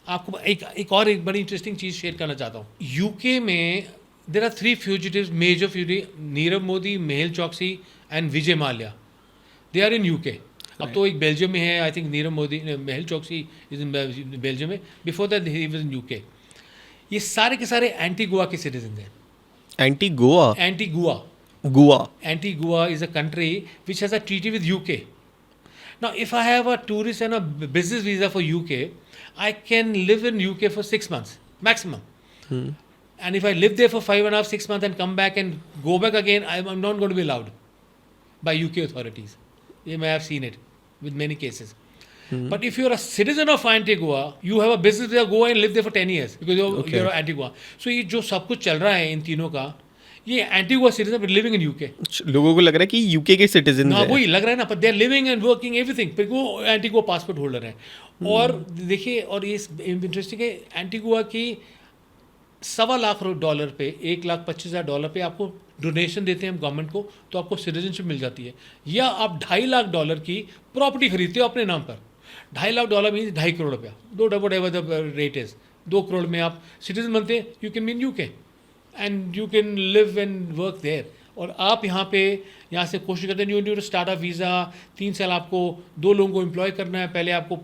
आपको एक बड़ी interesting चीज़ share करना चाहता हूँ। यूके में there are 3 fugitives, major fugitive, Nirav Modi, Mehul Choksi and Vijay Mallya, they are in UK. अब तो एक बेल्जियम में है, I think Nirav Modi, Mehul Choksi is in Belgium में, before that he was in UK. ये सारे के सारे एंटीगुआ के सिटीजन हैं। एंटीगुआ? एंटीगुआ, गुआ? Antigua is a country which has a treaty with UK. Now, if I have a tourist and a business visa for UK, I can live in UK for 6 months maximum. And if I live there for 5.5, 6 months and come back and go back again, I'm not going to be allowed by UK authorities. You may have seen it with many cases. But if you're a citizen of Antigua, you have a business visa, go and live there for 10 years because you're Antigua. So ये जो सब कुछ चल रहा है इन तीनों का, ये Antigua citizen living in UK. लोगों को लग रहा है कि यूके के सिटीजन हैं। वही लग रहा है ना, पर they are living and working everything, फिर वो एंटीगुआ पासपोर्ट होल्डर हैं। और देखिए, और ये इंटरेस्टिंग है, एंटीगुआ की $1.25 पे, $1,25,000 पे आपको डोनेशन देते हैं हम गवर्नमेंट को, तो आपको सिटीजनशिप मिल जाती है। या आप $2.5 की प्रॉपर्टी खरीदते हो अपने नाम पर, $2.5 मीन्स $2.5 करोड़ रुपया, whatever the rate is, 2 crore में आप सिटीजन बनते हैं, you can be in UK and you can live and work there. और आप यहाँ से कोशिश करते हैं, you need to start up visa, 3 साल आपको 2 लोगों को एम्प्लॉय करना है, पहले आपको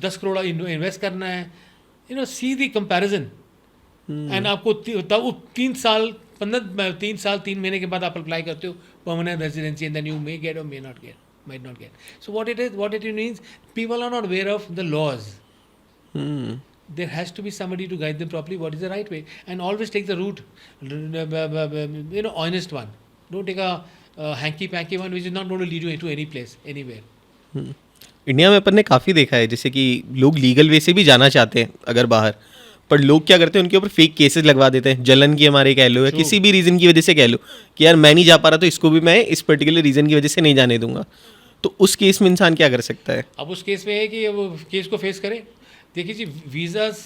10 करोड़ इन्वेस्ट करना है, सी दी कंपैरिजन। एंड आपको तब 3 साल 3 महीने के बाद आप अप्लाई करते हो permanent residency, and then you may get और may not get, might not get. So what it means, people are not aware of the laws. There has to be somebody to guide them properly what is the right way, and always take the route, honest one. Don't take a hanky panky one which is not going to lead you to any place, anywhere. India में अपन ने काफ़ी देखा है, जैसे कि लोग legal way से भी जाना चाहते हैं अगर बाहर, पर लोग क्या करते हैं, उनके ऊपर फेक केसेस लगवा देते हैं, जलन की हमारे कह लो या किसी भी रीज़न की वजह से कह लो कि यार मैं नहीं जा पा रहा तो इसको भी मैं इस पर्टिकुलर रीज़न की वजह से नहीं जाने दूंगा। तो उस केस में इंसान क्या कर सकता है? अब उस केस में है कि वो केस को फेस करे। देखिए जी, वीज़ाज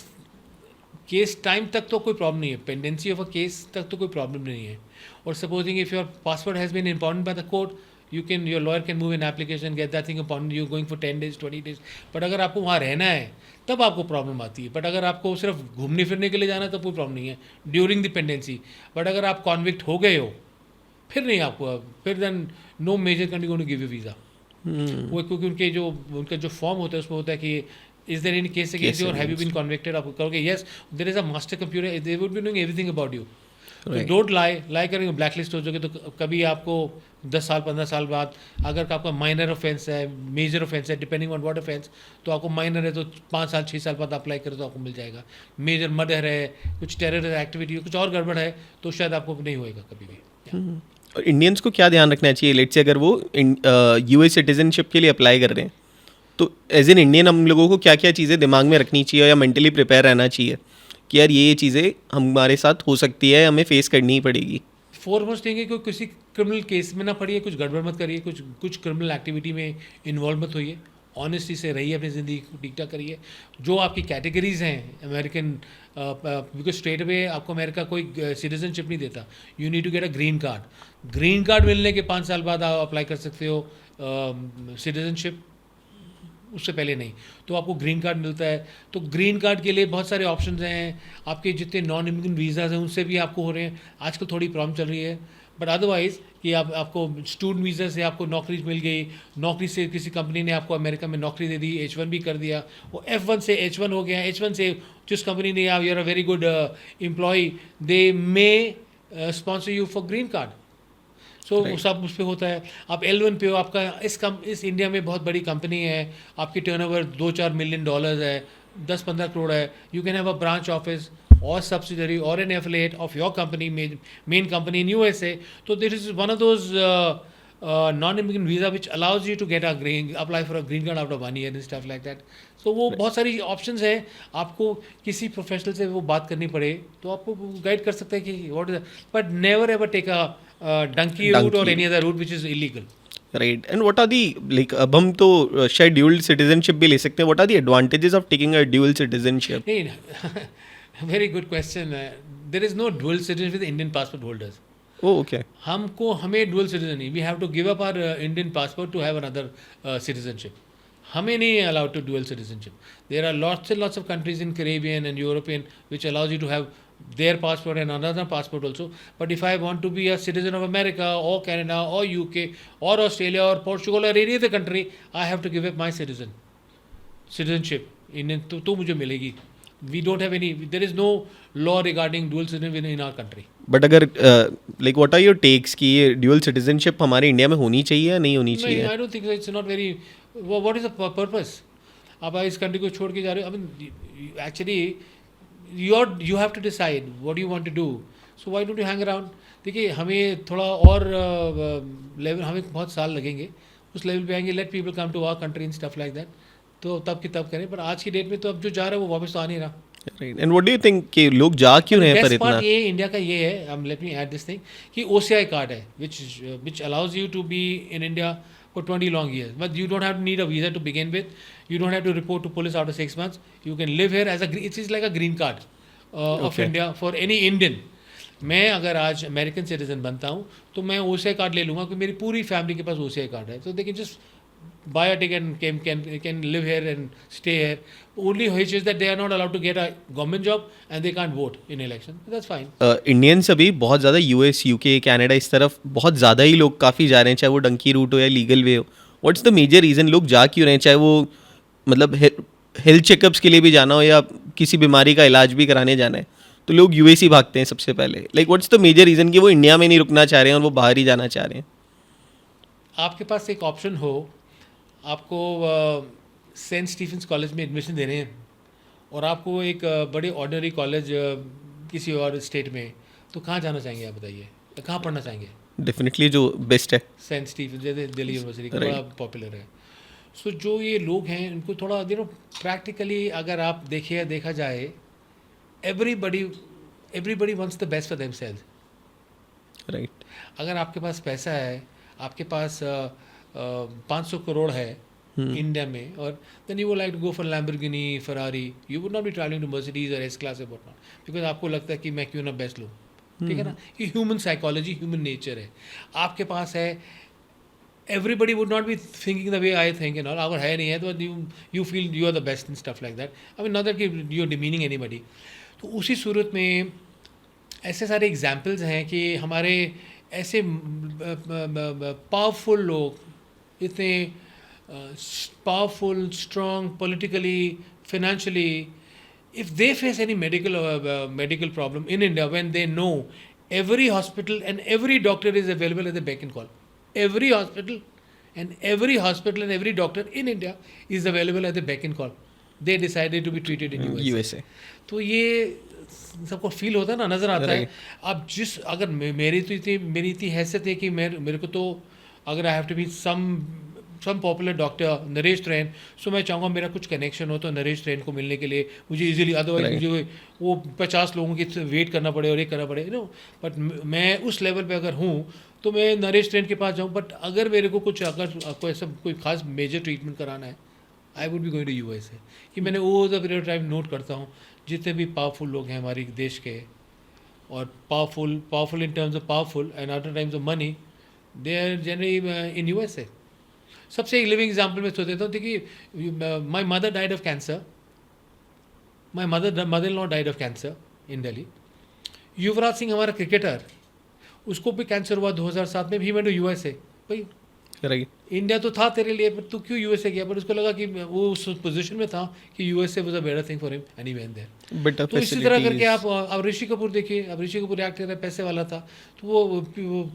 केस टाइम तक तो कोई प्रॉब्लम नहीं है, पेंडेंसी ऑफ अ केस तक तो कोई प्रॉब्लम नहीं है। और supposing if your passport has been impounded by the court, your lawyer can move an application, get that thing upon you going for 10 days, 20 days. But अगर आपको वहाँ रहना है तब आपको प्रॉब्लम आती है। बट अगर आपको सिर्फ घूमने फिरने के लिए जाना है तब कोई प्रॉब्लम नहीं है ड्यूरिंग द पेंडेंसी। बट अगर आप कॉन्विक्ट हो गए हो फिर नहीं आपको, फिर then no major country going to give you visa. वो क्योंकि उनका जो फॉर्म होता है उसमें होता है कि is there any case against you और हैव यू बीन कन्विक्टेड। आप कहोगे yes, there is a master computer, they would be doing everything about you. Don't lie करेंगे, ब्लैक लिस्ट हो जाओगे। तो कभी आपको 10 साल 15 साल बाद अगर आपका माइनर ऑफेंस है, मेजर ऑफेंस है, डिपेंडिंग ऑन व्हाट ऑफेंस, तो आपको माइनर है तो 5 साल 6 साल बाद अप्लाई करो तो आपको मिल जाएगा। मेजर मर्डर है, कुछ टेरर एक्टिविटी, कुछ और गड़बड़ है तो शायद आपको नहीं होएगा कभी भी। और इंडियंस को क्या ध्यान रखना चाहिए, लेट्स से अगर वो यूएस सिटीजनशिप के लिए अप्लाई कर रहे हैं तो एज एन इंडियन हम लोगों को क्या क्या चीज़ें दिमाग में रखनी चाहिए या मेंटली प्रिपेयर रहना चाहिए कि यार ये चीज़ें हमारे साथ हो सकती है, हमें फेस करनी ही पड़ेगी? फॉरमोस्ट थिंग है कि किसी क्रिमिनल केस में ना पड़िए, कुछ गड़बड़ मत करिए, कुछ क्रिमिनल एक्टिविटी में इन्वॉल्व मत होइए, ऑनेस्टी से रहिए, अपनी ज़िंदगी को ठीक ठाक करिए। जो आपकी कैटेगरीज हैं अमेरिकन, बिकॉज स्ट्रेट अवे आपको अमेरिका कोई सिटीजनशिप नहीं देता, you need to get a green card. Green card मिलने के 5 साल बाद आप अप्लाई कर सकते हो सिटीजनशिप, उससे पहले नहीं। तो आपको ग्रीन कार्ड मिलता है, तो ग्रीन कार्ड के लिए बहुत सारे ऑप्शंस हैं। आपके जितने नॉन इमिग्रेंट वीज़ाज हैं उनसे भी आपको हो रहे हैं। आजकल थोड़ी प्रॉब्लम चल रही है, बट अदरवाइज़ कि आपको स्टूडेंट वीज़ा से आपको नौकरी मिल गई, नौकरी से किसी कंपनी ने आपको अमेरिका में नौकरी दे दी, H1 भी कर दिया, वो F1 से H1 हो गया। H1 से जिस कंपनी ने आप you're a very good employee, they may sponsor you for green card. So सब उस पर होता है. आप L1 पे हो, आपका इस इंडिया में बहुत बड़ी कंपनी है, आपकी टर्नओवर $2-4 मिलियन है, 10-15 करोड़ है. You can have a branch office or subsidiary or an affiliate of your company, main company in USA. So this is one of those non-immigrant visa which allows you to get apply for a green card after 1 year and stuff like that. So वो बहुत सारी options है. आपको किसी professional से वो बात करनी पड़े तो आपको गाइड कर सकता है कि what is that. But never ever take a donkey route or any other route which is illegal. Right. And what are the like अब हम तो शायद ड्यूअल सिटीजनशिप भी ले सकते हैं. What are the advantages of taking a dual citizenship? नहीं, very good question. There is no dual citizenship with Indian passport holders. Oh okay. हमें dual citizen नहीं. We have to give up our Indian passport to have another citizenship. हमें नहीं allowed to dual citizenship. There are lots and lots of countries in Caribbean and European which allows you to have their passport and another passport also. But if I want to be a citizen of America or Canada or UK or Australia or Portugal or any other country, I have to give up my citizenship. Indian तो मुझे मिलेगी. We don't have any. There is no law regarding dual citizenship in our country. But अगर like what are your takes कि ये dual citizenship हमारे India में होनी चाहिए या नहीं होनी No, चाहिए? I don't think so. It's not very. What is the purpose? आप इस कंट्री को छोड़ के जा रहे हो. I mean, actually, you have to decide what you want to do. So why don't you hang around? देखिए हमें थोड़ा और लेवल, हमें बहुत साल लगेंगे उस लेवल पे आएंगे. Let people come to our country and stuff like that. तो तब की तब करें. पर आज की डेट में तो अब जो जा रहा है वो वापस तो आ नहीं रहा. Right. And what do you think कि लोग जा क्यों रहे हैं पर बेस्ट इतना? पार्ट ये इंडिया का ये है, let me add this thing, कि OCI कार्ड है which allows you to be in India for 20 long years. But you don't have to need a visa to begin with. You don't have to report to police after 6 months. You can live here as it is like a green card of Okay. India for any Indian. मैं अगर आज American citizen बनता हूँ तो मैं OCI card ले लूँगा क्योंकि मेरी पूरी फैमिली के पास OCI कार्ड है. So they can just buy a ticket and can live here and stay here. Only which is that they are not allowed to get a government job and they can't vote in election. That's fine. Indians अभी बहुत ज़्यादा US UK Canada इस तरफ बहुत ज़्यादा ही लोग काफ़ी जा रहे हैं, चाहे वो डंकी रूट हो या लीगल वे हो. व्हाट्स द मेजर रीज़न लोग जा क्यों रहे हैं? चाहे वो मतलब हेल्थ चेकअप्स के लिए भी जाना हो या किसी बीमारी का इलाज भी कराने जाना है तो लोग US ही भागते हैं सबसे पहले. Like what's the major reason कि वो इंडिया में नहीं रुकना चाह रहे हैं और वो बाहर ही जाना चाह रहे हैं? आपके पास एक ऑप्शन हो, आपको सेंट स्टीफेंस कॉलेज में एडमिशन देने हैं और आपको एक बड़े ऑर्डिनरी कॉलेज किसी और स्टेट में, तो कहाँ जाना चाहेंगे आप बताइए? कहाँ पढ़ना चाहेंगे? डेफिनेटली जो बेस्ट है. सेंट स्टीफेंस जैसे दिल्ली यूनिवर्सिटी का Right. बड़ा पॉपुलर है. सो जो ये लोग हैं उनको थोड़ा प्रैक्टिकली अगर आप देखा जाए, everybody wants the best for themselves. Right. अगर आपके पास पैसा है, आपके पास 500 करोड़ है इंडिया में, और then you would like to go for Lamborghini, Ferrari. You would not be travelling to Mercedes और एस क्लास और व्हाट नॉट, बिकॉज आपको लगता है कि मैं क्यों ना बेस्ट लूँ. ठीक है ना? ये ह्यूमन साइकोलॉजी, ह्यूमन नेचर है. आपके पास है, everybody would not be thinking the way I think and all. अगर है नहीं है तो you feel you are the best in stuff like that. I mean not that कि यू आर डिमीनिंग एनीबडी. तो उसी सूरत में ऐसे सारे एग्जाम्पल्स हैं कि हमारे ऐसे पावरफुल लोग, इतने powerful, strong, politically, financially, if they face any medical problem in India, when they know every hospital and every doctor is available at the beck and call, every hospital and every doctor in India is available at the beck and call, they decided to be treated in USA. तो ये सबको feel होता है ना, नज़र आता है. अब अगर मेरी इतनी हैसियत है कि मेरे को तो अगर I have to be some popular doctor Naresh Trehan, so मैं चाहूँगा मेरा कुछ कनेक्शन हो तो नरेश ट्रेन को मिलने के लिए मुझे इजीली, अदरवाइज मुझे वो 50 लोगों की वेट करना पड़े और ये करना पड़े, बट मैं उस लेवल पे अगर हूँ तो मैं नरेश ट्रेन के पास जाऊँ. बट अगर मेरे को अगर ऐसा कोई खास मेजर ट्रीटमेंट कराना है, I would be going to USA. कि मैंने over the period of time note करता हूँ जितने भी पावरफुल लोग हैं हमारे देश के, और powerful in terms of powerful and other times of money, they are generally in USA. सबसे एक लिविंग एग्जाम्पल मैं सोच देता हूँ. देखिए, my mother died of cancer, my mother in law died of cancer in Delhi. Yuvraj Singh हमारा क्रिकेटर, उसको भी कैंसर हुआ 2007 में, भी वेंट टू USA. भाई राइट। इंडिया तो था तेरे लिए, पर तू क्यों यूएसए गया? पर उसको लगा कि वो उस पोजीशन में था कि USA was a better thing for him and he went there. Better तो इसी तरह करके फैसिलिटीज। आप अब ऋषि कपूर देखिए, अब ऋषि कपूर एक्टर है, पैसे वाला था, तो वो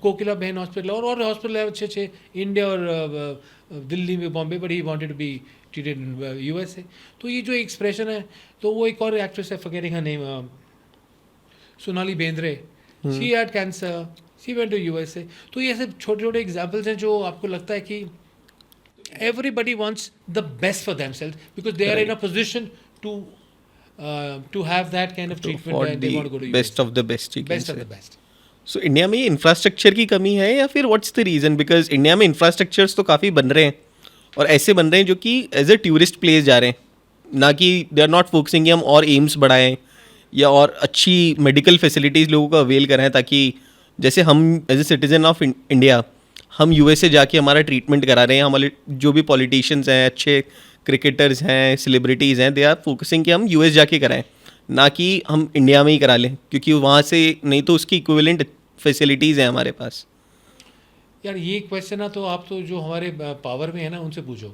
कोकिला बहन हॉस्पिटल और हॉस्पिटल है अच्छे अच्छे इंडिया और दिल्ली में, Bombay, but he wanted to be treated in USA. तो ये जो एक्सप्रेशन है, तो वो एक और एक्ट्रेस है, forgetting her name, Sonali Bendre, she had cancer, she went to USA. तो ये सब छोटे छोटे एग्जाम्पल्स हैं जो आपको लगता है कि everybody wants the best for themselves because they are in a position to have that kind of treatment for and they want to go to the best USA. Of the best, you can Best of से। the best. So India में ये infrastructure की कमी है या फिर what's the reason? Because India में infrastructures तो काफ़ी बन रहे हैं और ऐसे बन रहे हैं जो कि एज ए टूरिस्ट प्लेस जा रहे हैं, ना कि दे आर नॉट फोकसिंग कि हम और एम्स बढ़ाएं या और अच्छी मेडिकल फैसिलिटीज़ लोगों को अवेल कराएं, ताकि जैसे हम as a citizen of India हम यूएसए जाके हमारा ट्रीटमेंट करा रहे हैं। हमारे जो भी पॉलिटिशियंस हैं, अच्छे क्रिकेटर्स हैं, सेलिब्रिटीज़ हैं, दे आर फोकसिंग कि हम यूएस जाके कराएं, ना कि हम इंडिया में ही करा लें, क्योंकि वहाँ से नहीं तो उसकी इक्विवेलेंट फैसिलिटीज़ हैं हमारे पास। यार ये क्वेश्चन ना तो आप तो जो हमारे पावर में है ना उनसे पूछो,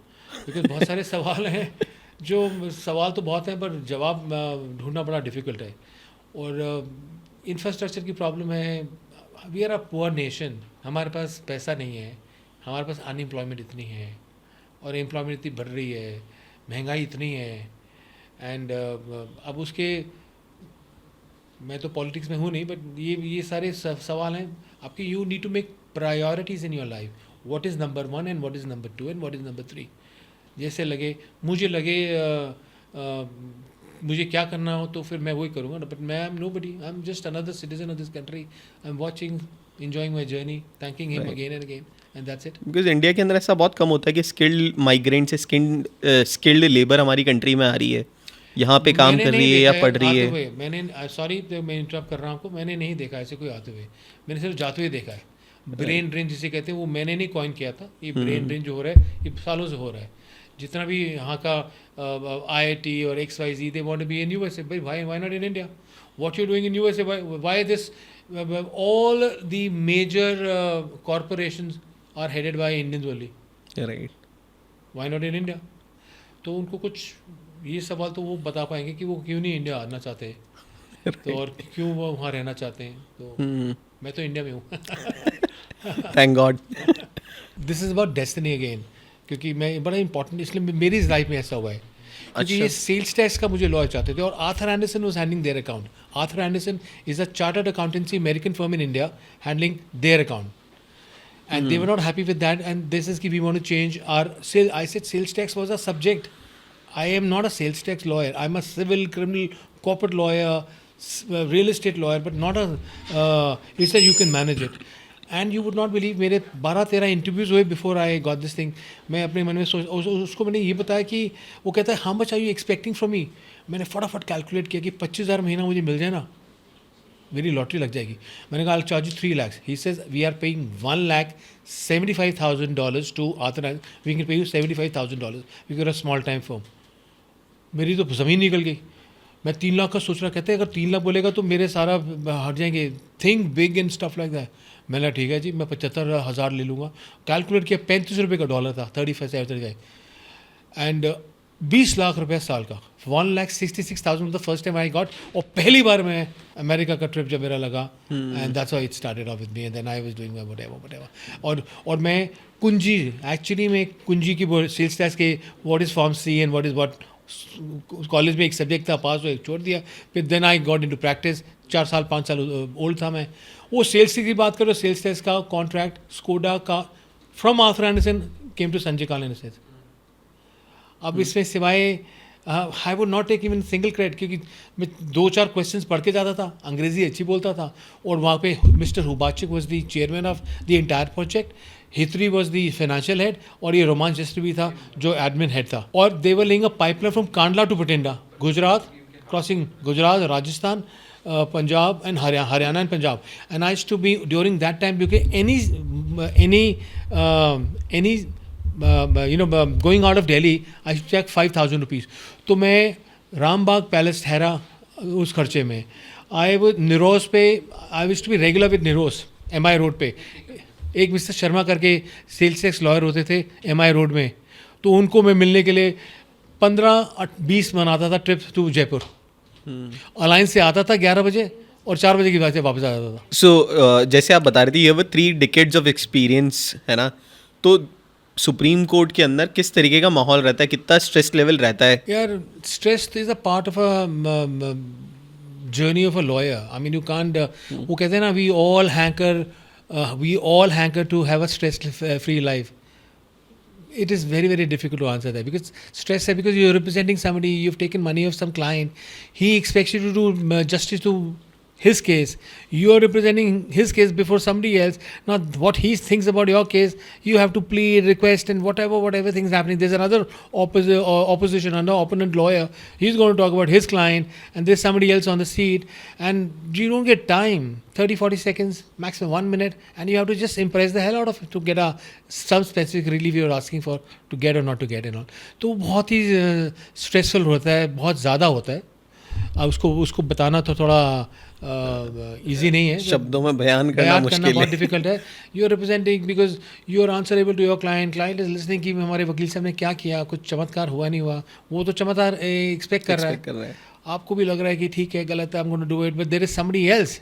बिकॉज बहुत सारे सवाल हैं, जो सवाल तो बहुत हैं पर जवाब ढूंढना बड़ा डिफ़िकल्ट है। और इंफ्रास्ट्रक्चर की प्रॉब्लम है, we are a poor nation, हमारे पास पैसा नहीं है, हमारे पास अनएम्प्लॉयमेंट इतनी है और एम्प्लॉयमेंट इतनी बढ़ रही है, महंगाई इतनी है, एंड अब उसके, मैं तो पॉलिटिक्स में हूँ नहीं, बट ये सारे सवाल हैं आपके। You need to make priorities in your life, what is number 1 and what is number 2 and what is number 3। जैसे लगे मुझे लगे मुझे क्या करना हो तो फिर मैं वही करूँगा, बट मैं I am nobody, I am just another citizen of this country, I am watching, enjoying my journey, thanking him Right. again and again, and that's it. Because India के अंदर ऐसा बहुत कम होता है कि स्किल्ड माइग्रेंट से skilled labour हमारी country में आ रही है, यहाँ पे काम मैंने कर नहीं रही है या देखा पढ़ रही आते है। हुए, मैंने सॉरी मैं इंटरप्ट कर रहा हूँ आपको, मैंने नहीं देखा ऐसे कोई आते हुए, मैंने सिर्फ जाते हुए देखा है। ब्रेन ड्रेन जिसे कहते हैं वो मैंने नहीं कॉइन किया था, ये ब्रेन ड्रेन जो हो रहा है ये सालों से हो रहा है। जितना भी यहाँ का IIT और XYZ, they want to be in USA, but why not in India? What you're doing in USA? Why this? All the major corporations are headed by Indians only. Right. Why not in India? तो उनको कुछ ये सवाल तो वो बता पाएंगे कि वो क्यों नहीं इंडिया आना चाहते हैं, तो और क्यों वो वहाँ रहना चाहते हैं। तो मैं तो इंडिया में हूँ। Thank God. This is about destiny again, क्योंकि मैं बड़ा इंपॉर्टेंट, इसलिए मेरी लाइफ में ऐसा हुआ है, क्योंकि ये सेल्स टैक्स का मुझे लॉयर चाहते थे और Arthur Andersen was handling their account. Arthur Andersen is a chartered accountancy American firm in India handling their account, and they were not happy with that, and this is we want to change our sale. I said sales tax was a subject. I am not a sales tax lawyer. I'm a civil, criminal, corporate lawyer, real estate lawyer, but not a he said you can manage it. And you would not believe, मेरे 12-13 interviews हुए before I got this thing. मैं अपने मन में उसको मैंने ये बताया कि वो कहता है how much are you expecting from me. मैंने फटाफट कैलकुलेट किया कि 25,000 महीना मुझे मिल जाए ना, मेरी लॉटरी लग जाएगी। मैंने कहा I charge 3 lakhs। He says we are paying $1,75,000 to Arthur, we can pay you $75,000 we are a small time firm. मेरी तो ज़मीन निकल गई। मैं 3 लाख का सोच रहा, कहते हैं अगर 3 लाख बोलेगा तो मेरे सारा हट जाएंगे, think big and stuff like that. मैंने ठीक है जी, मैं 75,000 ले लूँगा। कैलकुलेट किया, 35 रुपये का डॉलर था, 35 एंड 20 लाख रुपये साल का, 1,66,000 the first time I got. और पहली बार मैं अमेरिका का ट्रिप जब मेरा लगा, and that's how it started off with me, and then I was doing my whatever. और मैं कुंजी, एक्चुअली मैं कुंजी की सेल्स टैक्स के what is form C and what is what, college में एक सब्जेक्ट था, पास हुआ, एक छोड़ दिया। फिर then I got into practice, 5 साल ओल्ड था मैं। वो सेल्स की बात करो, सेल्स टैक्स का कॉन्ट्रैक्ट स्कोडा का from Arthur Andersen came to Sanjay Kaul and. अब इसमें सिवाय I would not take even single credit, क्योंकि मैं 2-4 क्वेश्चंस पढ़ के जाता था, अंग्रेजी अच्छी बोलता था, और वहाँ पे mister Hubacek was the chairman of the entire project, हिथरी वॉज द फाइनेंशियल हेड, और ये रोमान जस्टर भी था जो एडमिन हेड था। और they were laying a pipeline from Kandla to Bathinda, Gujarat, crossing Gujarat, Rajasthan, Punjab and Haryana and Punjab, and I used to be during that time, because any going out of Delhi, I used to check 5,000 rupees. तो मैं Rambagh palace ठहरा उस खर्चे में। I would Niroj पे, I used to be regular with Niroj MI road पे, एक mister Sharma करके सेल्स टैक्स लॉयर होते थे MI रोड में, तो उनको मैं मिलने के लिए 15-20 मनाता था ट्रिप टू जयपुर। अलायंस से आता था 11 बजे और 4 बजे की बात से वापस आ जाता था। सो जैसे आप बता रहे थे, ये वो 3 डिकेड्स ऑफ एक्सपीरियंस है ना, तो सुप्रीम कोर्ट के अंदर किस तरीके का माहौल रहता है, कितना स्ट्रेस लेवल रहता है? यार stress is a part of a journey of a lawyer. I mean you can't, वो कहते हैं ना, we all hanker to have a stress free life. It is very, very difficult to answer that, because stress है, because you're representing somebody, you've taken money of some client, he expects you to do justice to his case, you are representing his case before somebody else. Now what he thinks about your case, you have to plead, request, and whatever things happening, there's another opposition, another opponent lawyer, he's going to talk about his client, and there's somebody else on the seat, and you don't get time, 30-40 seconds, maximum 1 minute, and you have to just impress the hell out of it to get some specific relief you're asking for, to get or not to get and all. तो बहुत ही stressful होता है, बहुत ज़्यादा होता है। अब उसको बताना तो थोड़ा इजी नहीं है, शब्दों में बयान करना मुश्किल बहुत है। डिफिकल्ट है। You are representing because you are answerable to your client is listening कि हमारे वकील साहब ने क्या किया, कुछ चमत्कार हुआ नहीं हुआ, वो तो चमत्कार एक्सपेक्ट कर रहा है। आपको भी लग रहा है कि ठीक है, गलत है, I am going to do it, but there is somebody else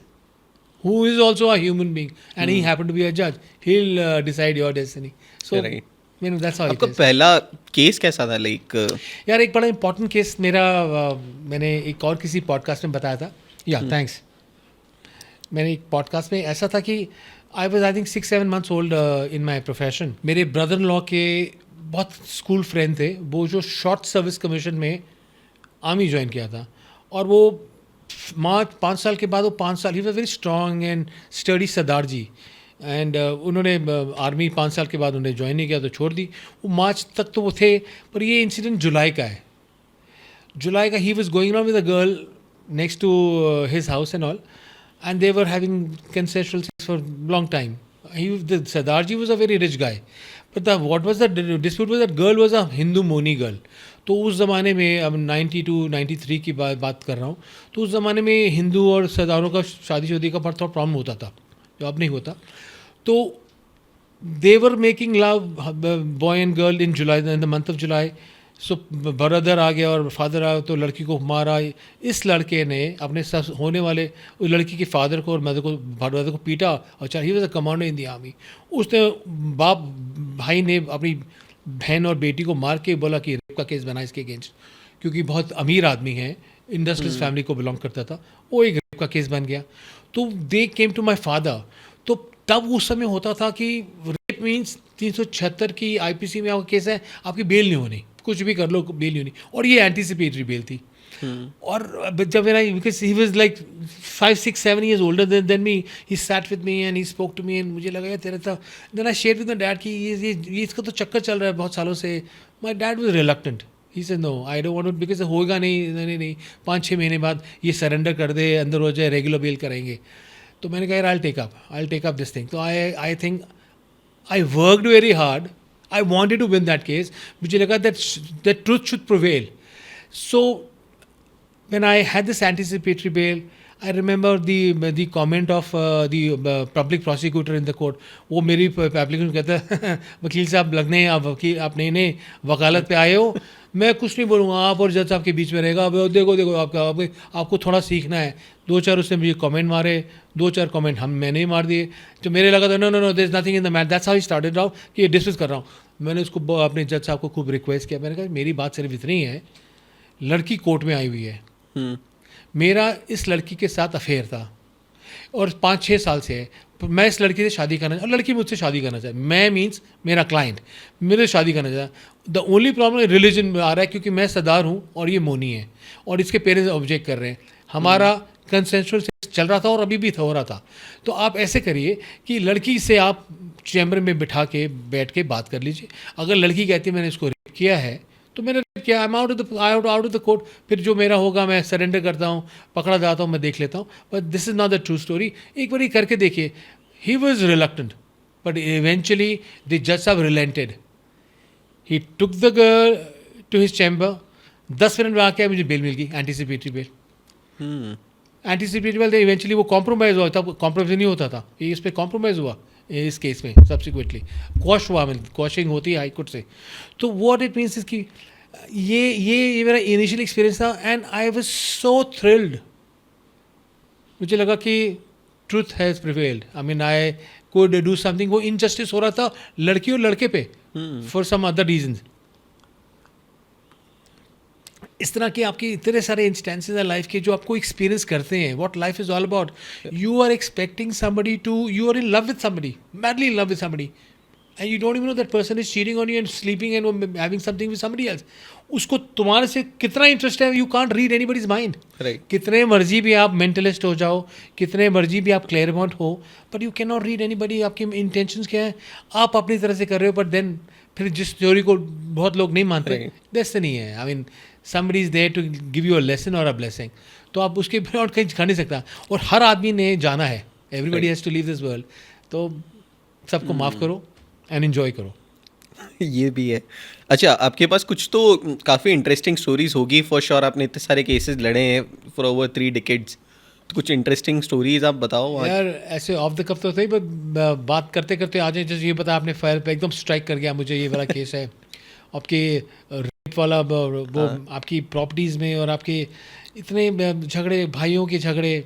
who is also a human being, and he happened to be a judge. He'll decide your destiny. So Right. you know, that's how आपका it is. पहला case कैसा था? Like यार एक बड़ा important case मेरा, मैंने एक और किसी पॉडकास्ट में बताया था। या थैंक्स। मैंने एक पॉडकास्ट में ऐसा था कि I was I think 6-7 months old in my profession. मेरे ब्रदर इन लॉ के बहुत स्कूल फ्रेंड थे, वो जो शॉर्ट सर्विस कमीशन में आर्मी ज्वाइन किया था, और वो 5 साल के बाद, वो 5 साल, he was very strong and study Sardar ji, and उन्होंने आर्मी 5 साल के बाद उन्हें ज्वाइन नहीं किया तो छोड़ दी। वो मार्च तक तो वो थे, पर ये इंसिडेंट जुलाई का है। जुलाई का, he was going on with a girl next to his house and all, and they were having consensual sex for long time. The Sardarji was a very rich guy, but what was the dispute was that girl was a Hindu Moni girl. तो उस ज़माने में, अब 92-93 की बात कर रहा हूँ, तो उस ज़माने में हिंदू और सरदारों का शादी का थोड़ा प्रॉब्लम होता था, जो अब नहीं होता। तो they were making love, boy and girl, in July, in the month of July. So brother आ गया और फादर आ, तो लड़की को मारा। इस लड़के ने अपने होने वाले उस लड़की के फादर को और ब्रदर को पीटा, और he was a commander in the army. उसने भाई ने अपनी बहन और बेटी को मार के बोला कि रेप का केस बना इसके अगेंस्ट, क्योंकि बहुत अमीर आदमी है, इंडस्ट्रियलिस्ट फैमिली को बिलोंग करता था, वो एक रेप का केस बन गया। तो दे केम टू माई फादर। तो तब उस समय होता था कि रेप मीन्स 376 की IPC में आपका केस है, आपकी बेल नहीं होनी, कुछ भी कर लो, बेल नहीं होनी, और ये एंटीसिपेटरी बेल थी। और जब मेरा, because he was like 5-6-7 years older than me, he sat with me and he spoke to me, and मुझे लगा यार तेरा तो, then I shared with my dad कि ये इसका तो चक्कर चल रहा है बहुत सालों से। My dad was reluctant. He said no, I don't want to, because होगा नहीं 5-6 महीने बाद ये सरेंडर कर दे, अंदर हो जाए, रेगुलर बेल करेंगे। तो मैंने कहा यार I'll take up this thing. तो I think I worked very hard. I wanted to win that case. मुझे लगा that truth should prevail. So when I had this anticipatory bail, I remember the comment of the public prosecutor in the court. वो मेरी application कहता है वकील साहब लगने, आप नए वकालत पे आए हो, मैं कुछ नहीं बोलूँगा, आप और जज साहब के बीच में रहेगा। अब देखो आपको थोड़ा सीखना है। 2-4 उसने मुझे कमेंट मारे, 2-4 कमेंट मैंने ही मार दिए। तो मेरे लगा था no there is nothing in the matter, that's how he started out कि ये डिस्कस कर रहा हूँ। मैंने उसको अपने जज साहब को खूब रिक्वेस्ट किया, मैंने कहा मेरी बात सिर्फ इतनी है, लड़की कोर्ट में आई हुई है, मेरा इस लड़की के साथ अफेयर था और 5-6 साल से है, मैं इस लड़की से शादी करना और लड़की मुझसे शादी करना चाहे, मैं मीन्स मेरा क्लाइंट मेरे शादी करना चाहे। द ओनली प्रॉब्लम रिलीजन में आ रहा है, क्योंकि मैं सरदार हूँ और ये मोनी है, और इसके पेरेंट्स ऑब्जेक्ट कर रहे हैं। हमारा कंसेंशुअल चल रहा था और अभी भी हो रहा था। तो आप ऐसे करिए कि लड़की से आप चैम्बर में बैठ के बात कर लीजिए। अगर लड़की कहती है मैंने इसको रेप किया है, तो मैंने रेप किया, I am out of the court, फिर जो मेरा होगा मैं सरेंडर करता हूँ, पकड़ा जाता हूँ, मैं देख लेता हूँ। But this is not the true story. एक बार करके देखिए। He was reluctant, but eventually the जज साहब relented. He took the girl to his chamber, 10 minute में आके मुझे बेल मिल गई, anticipatory bail. Anticipatory bail, eventually वो कॉम्प्रोमाइज़ हुआ, तब कॉम्प्रोमाइज़ नहीं होता था, ये इस पर कॉम्प्रोमाइज़ हुआ, इस केस में सब्सिक्वेंटली क्वॉश हुआ, मतलब क्वॉशिंग होती है हाई कोर्ट से। तो व्हाट इट मीन्स इज कि ये मेरा इनिशियल एक्सपीरियंस था and I was so thrilled. मुझे लगा कि truth has prevailed, I mean I could do something. वो इनजस्टिस हो रहा था लड़की और लड़के पे फॉर सम अदर रीजंस। इस तरह के आपके इतने सारे इंस्टेंसेस हैं लाइफ के जो आपको एक्सपीरियंस करते हैं what life is all about. You are expecting somebody to, you are in love with somebody, madly in love with somebody, and you don't even know that person is cheating on you and sleeping and having something with somebody else. उसको तुम्हारे से कितना interest है, you can't read anybody's mind. Right. कितने मर्जी भी आप mentalist हो जाओ, कितने मर्जी भी आप क्लेयरमॉन्ट हो, but you can not read anybody. आपके इंटेंशंस क्या है, आप अपनी तरह से कर रहे हो, बट देन फिर जिस थ्योरी को बहुत लोग नहीं मानते, Right. डेस्टिनी है। I mean somebody is there to give you a lesson or a blessing, तो आप उसके बिना और कहीं खा नहीं सकता। और हर आदमी ने जाना है, everybody has to leave this world, तो सबको माफ़ करो एंड एन्जॉय करो। ये भी है। अच्छा, आपके पास कुछ तो काफ़ी इंटरेस्टिंग स्टोरीज होगी फॉर श्योर। आपने इतने सारे केसेस लड़े हैं फॉर ओवर 3 decades, तो कुछ इंटरेस्टिंग स्टोरीज आप बताओ आज। यार ऐसे ऑफ द कप तो सही, पर बात करते करते आ जाए। जैसे ये बता, आपने फायर पे एकदम स्ट्राइक कर गया मुझे। ये वाला केस है आपके रेप वाला, वो आपकी प्रॉपर्टीज़ में, और आपके इतने झगड़े, भाइयों के झगड़े,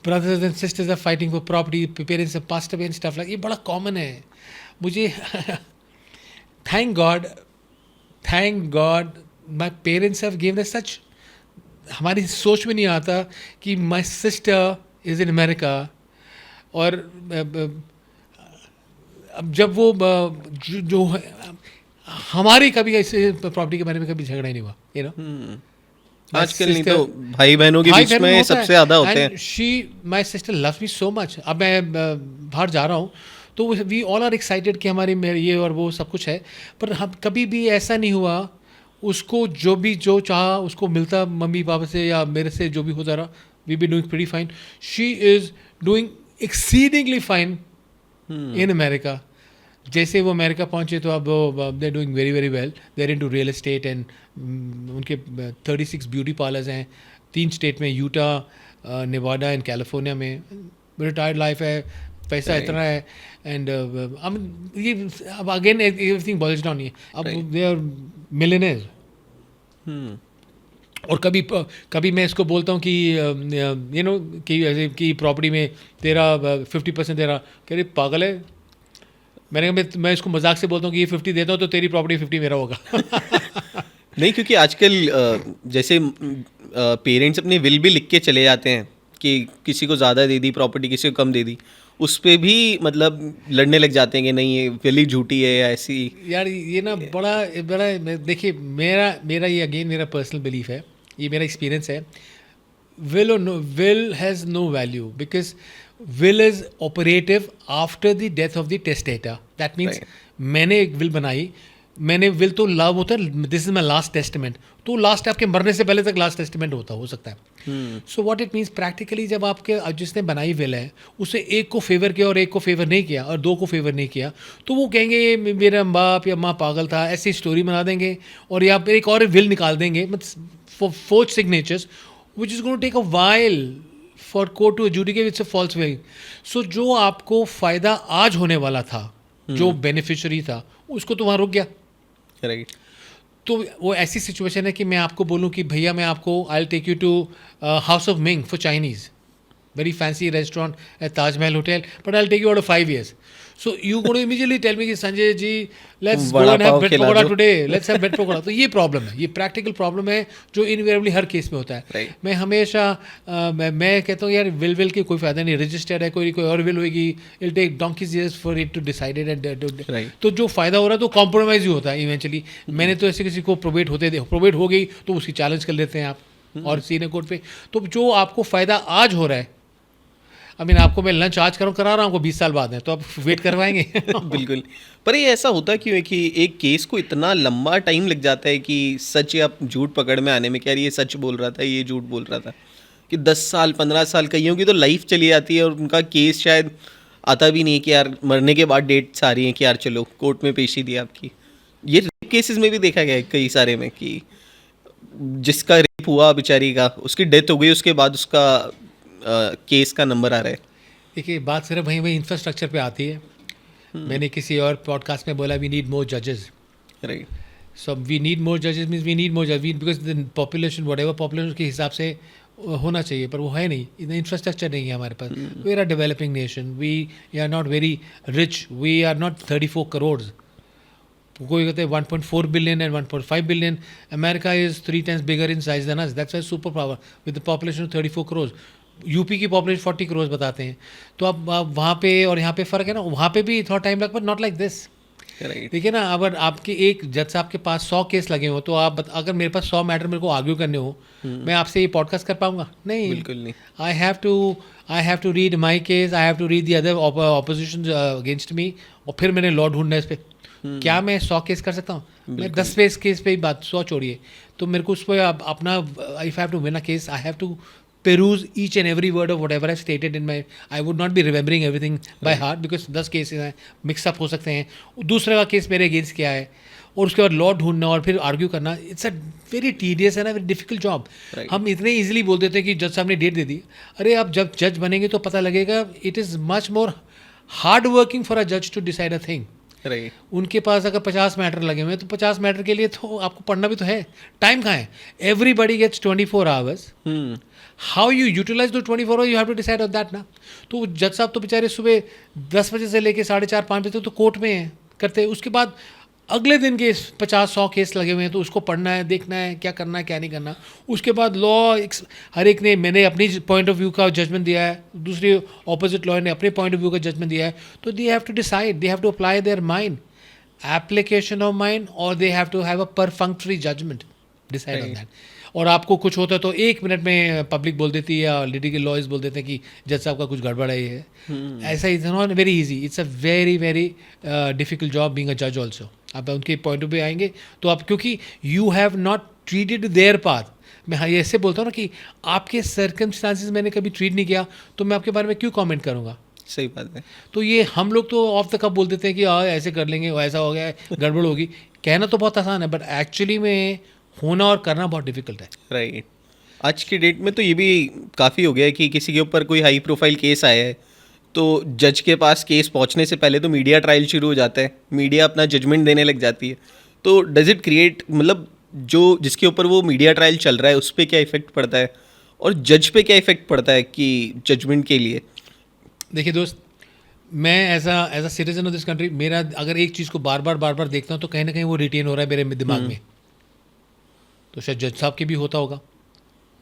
brothers and sisters are fighting for property, parents are passed away and stuff like, ये बड़ा कॉमन है। मुझे thank God my parents have given us such, हमारी सोच में नहीं आता कि my sister is in America. और अब जब वो जो हमारी कभी ऐसे प्रॉपर्टी के बारे में कभी झगड़ा ही नहीं हुआ, यू नो। आजकल नहीं तो भाई बहनों के बीच में सबसे ज़्यादा होते हैं। She my sister loves me so much. अब मैं बाहर जा रहा हूँ तो वी ऑल आर एक्साइटेड कि हमारे ये और वो सब कुछ है, पर हम कभी भी ऐसा नहीं हुआ उसको जो चाहा उसको मिलता मम्मी पापा से या मेरे से, जो भी होता रहा। We be doing pretty fine, she is doing exceedingly fine in America. जैसे वो अमेरिका पहुंचे तो अब they are doing very very well, they are into real estate and उनके 36 ब्यूटी पार्लर्स हैं 3 स्टेट में, यूटा, नेवाडा एंड कैलिफोर्निया में। Retired life है, पैसा इतना है, एंड ये अब अगेन एवरीथिंग बॉइल्स डाउन। ये अब दे आर मिलियनेयर। और कभी मैं इसको बोलता हूँ कि यू नो कि प्रॉपर्टी में तेरा 50% तेरा, कह रही पागल है। मैं इसको मजाक से बोलता हूँ कि ये 50 देता हूँ तो तेरी प्रॉपर्टी 50 मेरा होगा। नहीं, क्योंकि आजकल जैसे पेरेंट्स अपने विल भी लिख के चले जाते हैं कि किसी को ज़्यादा दे दी प्रॉपर्टी, किसी को कम दे दी, उस पर भी मतलब लड़ने लग जाते हैं कि नहीं ये विल ही झूठी है या ऐसी। यार ये ना बड़ा देखिए, मेरा ये अगेन मेरा पर्सनल बिलीफ है, ये मेरा एक्सपीरियंस है। Will has no value because will is operative after the death of the testator. That means मैंने एक will बनाई, मैंने will तो लव होता है, this is my last testament, तो लास्ट आपके मरने से पहले तक लास्ट टेस्टमेंट हो सकता है। सो व्हाट इट मीन्स प्रैक्टिकली, जब आपके जिसने बनाई will है उसे एक को फेवर किया और एक को फेवर नहीं किया और 2 को फेवर नहीं किया, तो वो कहेंगे मेरा बाप या माँ पागल था, ऐसी स्टोरी बना देंगे और या फिर एक और will निकाल देंगे, मतलब fourth signatures which is going to take a while for court to adjudicate, it's a false way. So जो आपको फ़ायदा आज होने वाला था, जो बेनिफिशियरी था, उसको तो वहाँ रुक गया। राइट। तो वो ऐसी सिचुएशन है कि मैं आपको बोलूँ कि भैया मैं आपको I will take you to House of Ming for Chinese, very fancy restaurant at Taj Mahal Hotel, but I'll take you out of 5 years. So you go to immediately tell me कि Sanjay ji let's go and have bread pakora today, let's have bread pakora. तो ये problem है, ये practical problem है जो invariably हर case में होता है। Right. मैं हमेशा मैं कहता हूँ यार विल की कोई फ़ायदा नहीं, रजिस्टर्ड है, कोई और विल होगी, it take donkeys years for it to decide it and तो जो फ़ायदा हो रहा है तो कॉम्प्रोमाइज़ ही होता है इवेंचुअली। मैंने तो ऐसे किसी को प्रोबेट हो गई तो उसकी चैलेंज कर लेते हैं आप और सीनियर कोर्ट पे। तो जो आपको फ़ायदा आज हो रहा है, आई मीन आपको मैं लंच आज करा रहा हूँ, आपको 20 साल बाद है, तो आप वेट करवाएंगे। बिल्कुल। पर ये ऐसा होता क्यों है कि एक केस को इतना लंबा टाइम लग जाता है कि सच या झूठ पकड़ में आने में, क्या ये सच बोल रहा था, ये झूठ बोल रहा था, कि 10 साल 15 साल कईयों की तो लाइफ चली जाती है और उनका केस शायद आता भी नहीं कि यार मरने के बाद डेट्स आ रही हैं कि यार चलो कोर्ट में पेशी दी आपकी। ये रेप केसेस में भी देखा गया है कई सारे में कि जिसका रेप हुआ बेचारी का, उसकी डेथ हो गई, उसके बाद उसका केस का नंबर आ रहा है। देखिए बात सिर्फ वहीं वहीं इंफ्रास्ट्रक्चर पे आती है। मैंने किसी और पॉडकास्ट में बोला वी नीड मोर जजेस। Right. So we need more जजेस मीन्स वी नीड मोर जज because the population what ever population के हिसाब से होना चाहिए, पर वो है नहीं, इतना इंफ्रास्ट्रक्चर नहीं है हमारे पास। We are developing nation, we are not very rich, we are not 34 crore. कोई कहते हैं 1.4 billion and 1.5 billion. America is 3 times bigger in size than us, that's why super power with the population of 34 crore. UP की population 40 crore बताते हैं। तो अब वहाँ पे और यहाँ पे फ़र्क है ना, वहाँ पे भी थोड़ा टाइम लगता है, नॉट लाइक दिस। राइट। देखिए ना, अगर आपके एक जज साहब के पास 100 केस लगे हो तो अगर मेरे पास 100 मैटर मेरे को आर्ग्यू करने हो, मैं आपसे ये पॉडकास्ट कर पाऊंगा? नहीं, बिल्कुल नहीं। I have to read my case, I have to read the other opposition against me, और फिर मैंने लॉ ढूंढना है इस पर। क्या मैं 100 केस कर सकता हूँ? मैं 10 केस पे ही बात 100 छोड़िए। तो मेरे को उस पर अपना, if I have to win a case, I have to peruse each and every word of whatever I've stated in my, I would not be remembering everything by heart because 10 cases हैं, mix up हो सकते हैं। दूसरे का case मेरे against क्या है, और उसके बाद लॉ ढूंढना और फिर आर्ग्यू करना, it's a very tedious and very difficult job. हम इतने इजीली बोल देते हैं कि जज साहब ने डेट दे दी। अरे आप जब जज बनेंगे तो पता लगेगा it is much more hard working for a जज to decide a thing. Right. उनके पास अगर 50 मैटर लगे हुए हैं तो 50 मैटर के लिए तो आपको पढ़ना भी तो है। टाइम कहाँ है? Everybody gets 24 hours. How you utilize दो 24 hour, you have to decide on that ना। तो जज साहब तो बेचारे सुबह 10 बजे से लेके 4:30-5 बजे तक तो कोर्ट में हैं, करते हैं। उसके बाद अगले दिन के 50-100 केस लगे हुए हैं, तो उसको पढ़ना है, देखना है क्या करना है क्या नहीं करना। उसके बाद लॉ हर एक ने, मैंने अपनी पॉइंट ऑफ व्यू का जजमेंट दिया है, दूसरे ऑपोजिट लॉयर ने अपने पॉइंट ऑफ व्यू का जजमेंट दिया है। तो they have to decide, they have to apply their mind, application of mind, और they have to have a perfunctory judgement, decide on that. और आपको कुछ होता है तो 1 मिनट में पब्लिक बोल देती है या लिटिगल लॉयर्स बोल देते हैं कि जज साहब का कुछ गड़बड़ है ये। ऐसा is not very easy, it's a very very difficult job being a जज ऑल्सो। आप उनके पॉइंट ऑफ व्यू आएंगे तो आप, क्योंकि you have not treated there path. मैं हाँ ये ऐसे बोलता हूँ ना कि आपके सर्कमस्टांसिस मैंने कभी ट्रीट नहीं किया तो मैं आपके बारे में क्यों कमेंट करूँगा? सही बात है। तो ये हम लोग तो ऑफ द कप बोल देते हैं कि हाँ ऐसे कर लेंगे, ऐसा हो गया, गड़बड़ होगी। कहना तो बहुत आसान है, बट एक्चुअली में होना और करना बहुत डिफिकल्ट है। राइट। आज की डेट में तो ये भी काफ़ी हो गया है कि किसी के ऊपर कोई हाई प्रोफाइल केस आया है तो जज के पास केस पहुंचने से पहले तो मीडिया ट्रायल शुरू हो जाता है, मीडिया अपना जजमेंट देने लग जाती है। तो डज इट क्रिएट, मतलब जो जिसके ऊपर वो मीडिया ट्रायल चल रहा है उस पर क्या इफेक्ट पड़ता है और जज पे क्या इफेक्ट पड़ता है कि जजमेंट के लिए? देखिए दोस्त, मैं as a citizen of this country, मेरा अगर एक चीज़ को बार बार देखता हूँ तो कहीं ना कहीं वो रिटेन हो रहा है मेरे दिमाग में। तो शायद जज साहब के भी होता होगा,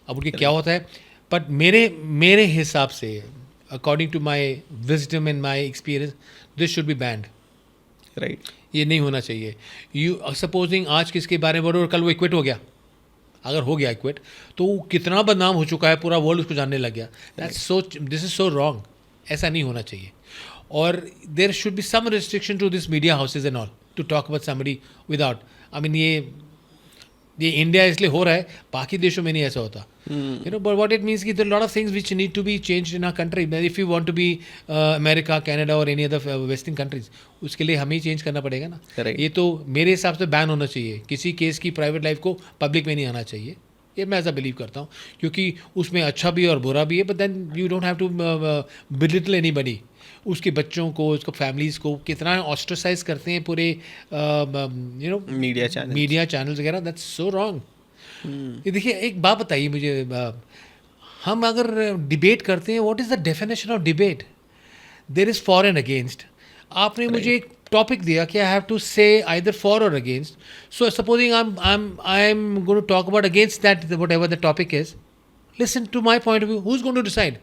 अब उनके क्या होता है, बट मेरे हिसाब से, according to my wisdom and my experience, this should be banned. Right. ये नहीं होना चाहिए। यू सपोजिंग आज किसके बारे में बोलो और कल वो इक्विट हो गया, अगर हो गया इक्विट तो वो कितना बदनाम हो चुका है, पूरा वर्ल्ड उसको जानने लग गया। That's so, this is so wrong. ऐसा नहीं होना चाहिए। और there should be some restriction to this media houses and all to talk about somebody without, I mean ये इंडिया इसलिए हो रहा है, बाकी देशों में नहीं ऐसा होता। You know, but what it means कि there lot of things which need to be changed in our country. If you want to be America, Canada और एनी अदर वेस्टर्न कंट्रीज, उसके लिए हमें ही चेंज करना पड़ेगा ना। Right. ये तो मेरे हिसाब से बैन होना चाहिए। किसी केस की प्राइवेट लाइफ को पब्लिक में नहीं आना चाहिए, ये मैं ऐसा बिलीव करता हूँ, क्योंकि उसमें अच्छा भी और बुरा भी है। But then you don't have to belittle anybody. उसके बच्चों को, उसको फैमिलीज़ को कितना ऑस्ट्रेसाइज करते हैं पूरे यू नो मीडिया चैनल्स वगैरह। That's so wrong. ये देखिए, एक बात बताइए मुझे, हम अगर डिबेट करते हैं, what is the definition of debate? There is for and against. आपने मुझे एक टॉपिक दिया कि I have to say either for और against. So supposing I am going to talk about against that whatever the topic is, listen to my point of view, who is going to decide?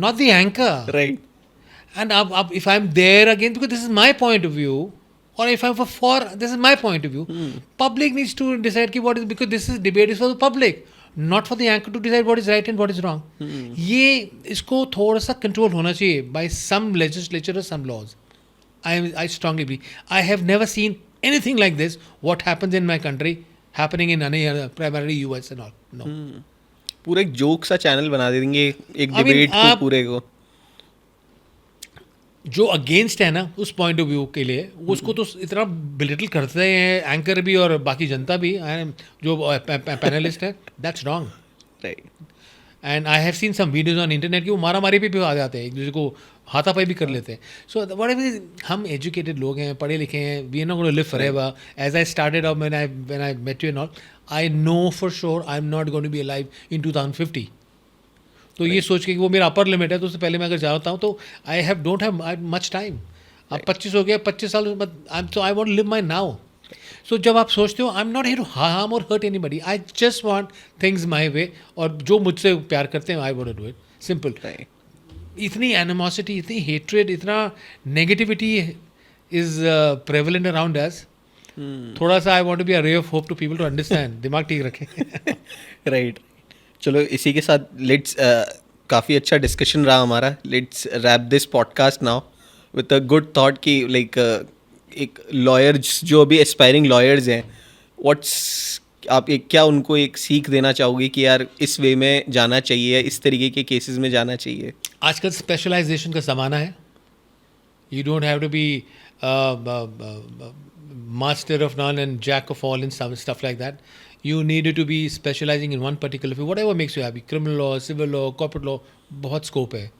Not the anchor. Right. And if I'm there again, because this is my point of view, or if I'm for, this is my point of view. Public needs to decide ki what is, because this is debate is for the public, not for the anchor to decide what is right and what is wrong. ये इसको थोड़ा सा control होना चाहिए by some legislature or some laws. I strongly believe. I have never seen anything like this. What happens in my country happening in any other, primarily US and all. No. पूरा एक joke सा channel बना देंगे एक debate को पूरे को। जो अगेंस्ट है ना उस पॉइंट ऑफ व्यू के लिए, उसको तो इतना बिलिटल करते हैं एंकर भी और बाकी जनता भी, जो पैनलिस्ट है। That's wrong. Right. And I have seen some videos on internet कि वो मारा मारी भी आ जाते हैं, एक दूसरे को हाथापाई भी कर लेते हैं. सो व्हाट हम एजुकेटेड लोग हैं, पढ़े लिखे हैं, we are not going to live forever. As I started out when I met you and all, I know for sure I am not going to be alive in 2050. तो ये सोच के कि वो मेरा अपर लिमिट है, तो उससे पहले मैं अगर चाहता हूँ तो I don't have much time. अब 25 हो गया, 25 साल, so I want to live my now. So जब आप सोचते हो I am not here to harm और hurt anybody, I just want things my way, और जो मुझसे प्यार करते हैं I want to do it, simple. इतनी एनिमोसिटी, इतनी हेट्रेड, इतना negativity is prevalent around us. थोड़ा सा I want to be a ray of hope to people to understand. दिमाग ठीक रखें. राइट. चलो इसी के साथ लेट्स काफ़ी अच्छा डिस्कशन रहा हमारा. Let's wrap this podcast now with a good thought कि लाइक एक लॉयर्स जो अभी एस्पायरिंग लॉयर्स हैं, व्हाट्स आप एक क्या उनको एक सीख देना चाहोगे कि यार इस वे में जाना चाहिए, इस तरीके के केसेस में जाना चाहिए? आजकल स्पेशलाइजेशन का ज़माना है. You don't have to be master of none and jack of all and some stuff like that. You needed to be specializing in one particular field, whatever makes you happy. Criminal law, civil law, corporate law, बहुत scope है.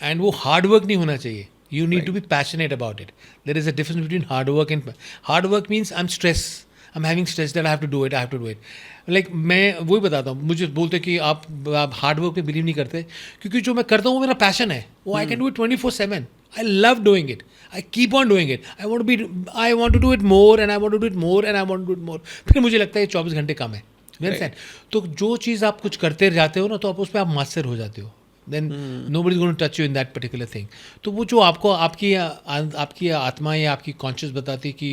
And वो hard work नहीं होना चाहिए. You need to be passionate about it. There is a difference between hard work and hard work means I'm stressed. I'm having stress that I have to do it. I have to do it. Like मैं वही बताता हूँ, मुझे बोलते कि आप hard work में believe नहीं करते, क्योंकि जो मैं करता हूँ वो मेरा पैशन है. वो I can do it 24/7. I love doing it. I keep on doing it. I want to do it more and I want to do it more and I want to do it more. फिर मुझे लगता है 24 घंटे कम है. तो जो चीज़ आप कुछ करते जाते हो ना, तो आप उस पर आप मास्टर हो जाते हो. Then nobody is going to touch you in that particular thing. तो वो जो आपको आपकी आत्मा या आपकी कॉन्शियस बताती कि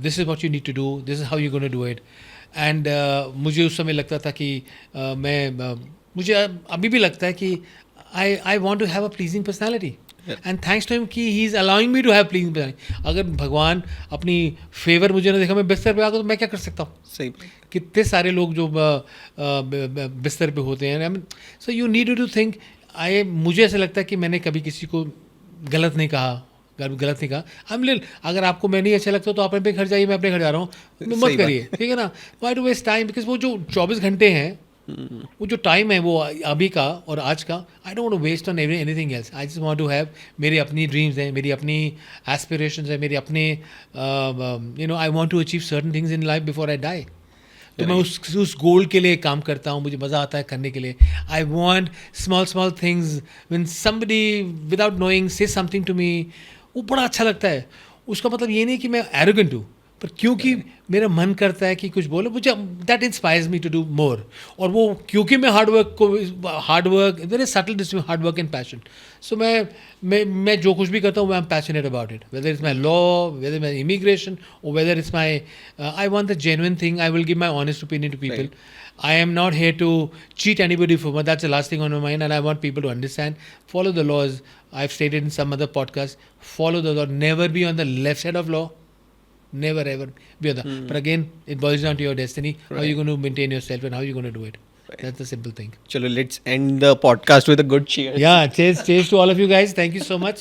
this is what you need to do, this is how you're going to do it. And मुझे उस समय लगता था कि मुझे अभी भी लगता है कि I want to have a pleasing personality. And thanks to him कि he is allowing me to have pleasing personality. अगर भगवान अपनी फेवर मुझे ना देखा, मैं बिस्तर पे आ गया, तो मैं क्या कर सकता हूँ? सही. कितने सारे लोग जो बिस्तर पे होते हैं. So you need to think. मुझे ऐसा लगता है कि मैंने कभी किसी को गलत नहीं कहा. अगर आपको मैं नहीं अच्छा लगता तो आप अपने घर जाइए, मैं अपने घर जा रहा हूँ, मत करिए, ठीक है ना. Why to waste time? Because वो जो 24 घंटे हैं, वो जो टाइम है वो अभी का और आज का, I don't want to waste on anything else. I just want to have मेरी अपनी ड्रीम्स हैं, मेरी अपनी एस्पिरेशंस हैं, मेरी अपने I want to achieve certain things in life before I die. तो मैं उस गोल के लिए काम करता हूँ, मुझे मज़ा आता है करने के लिए. I want small things. When somebody without knowing say something to me, वो बड़ा अच्छा लगता है. उसका मतलब ये नहीं कि मैं एरोगेंट हूँ, पर क्योंकि मेरा मन करता है कि कुछ बोलो, मुझे that inspires me to do more. और वो क्योंकि मैं hard work there is subtle difference hard work and passion. So मैं जो कुछ भी करता हूँ, I am passionate about it, whether it's my law, whether my immigration, और whether it's my I want the genuine thing. I will give my honest opinion to people. I am not here to cheat anybody for money. That's the last thing on my mind, and I want people to understand. Follow the laws. I've stated in some other podcasts. Follow the law. Never be on the left side of law. Never ever be on the. But again, it boils down to your destiny. Right. How you're going to maintain yourself and how you're going to do it. Right. That's the simple thing. Chalo, let's end the podcast with a good cheers. Yeah, cheers to all of you guys. Thank you so much.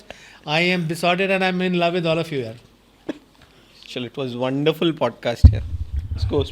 I am besotted and I'm in love with all of you. Chalo, it was wonderful podcast here. Let's go.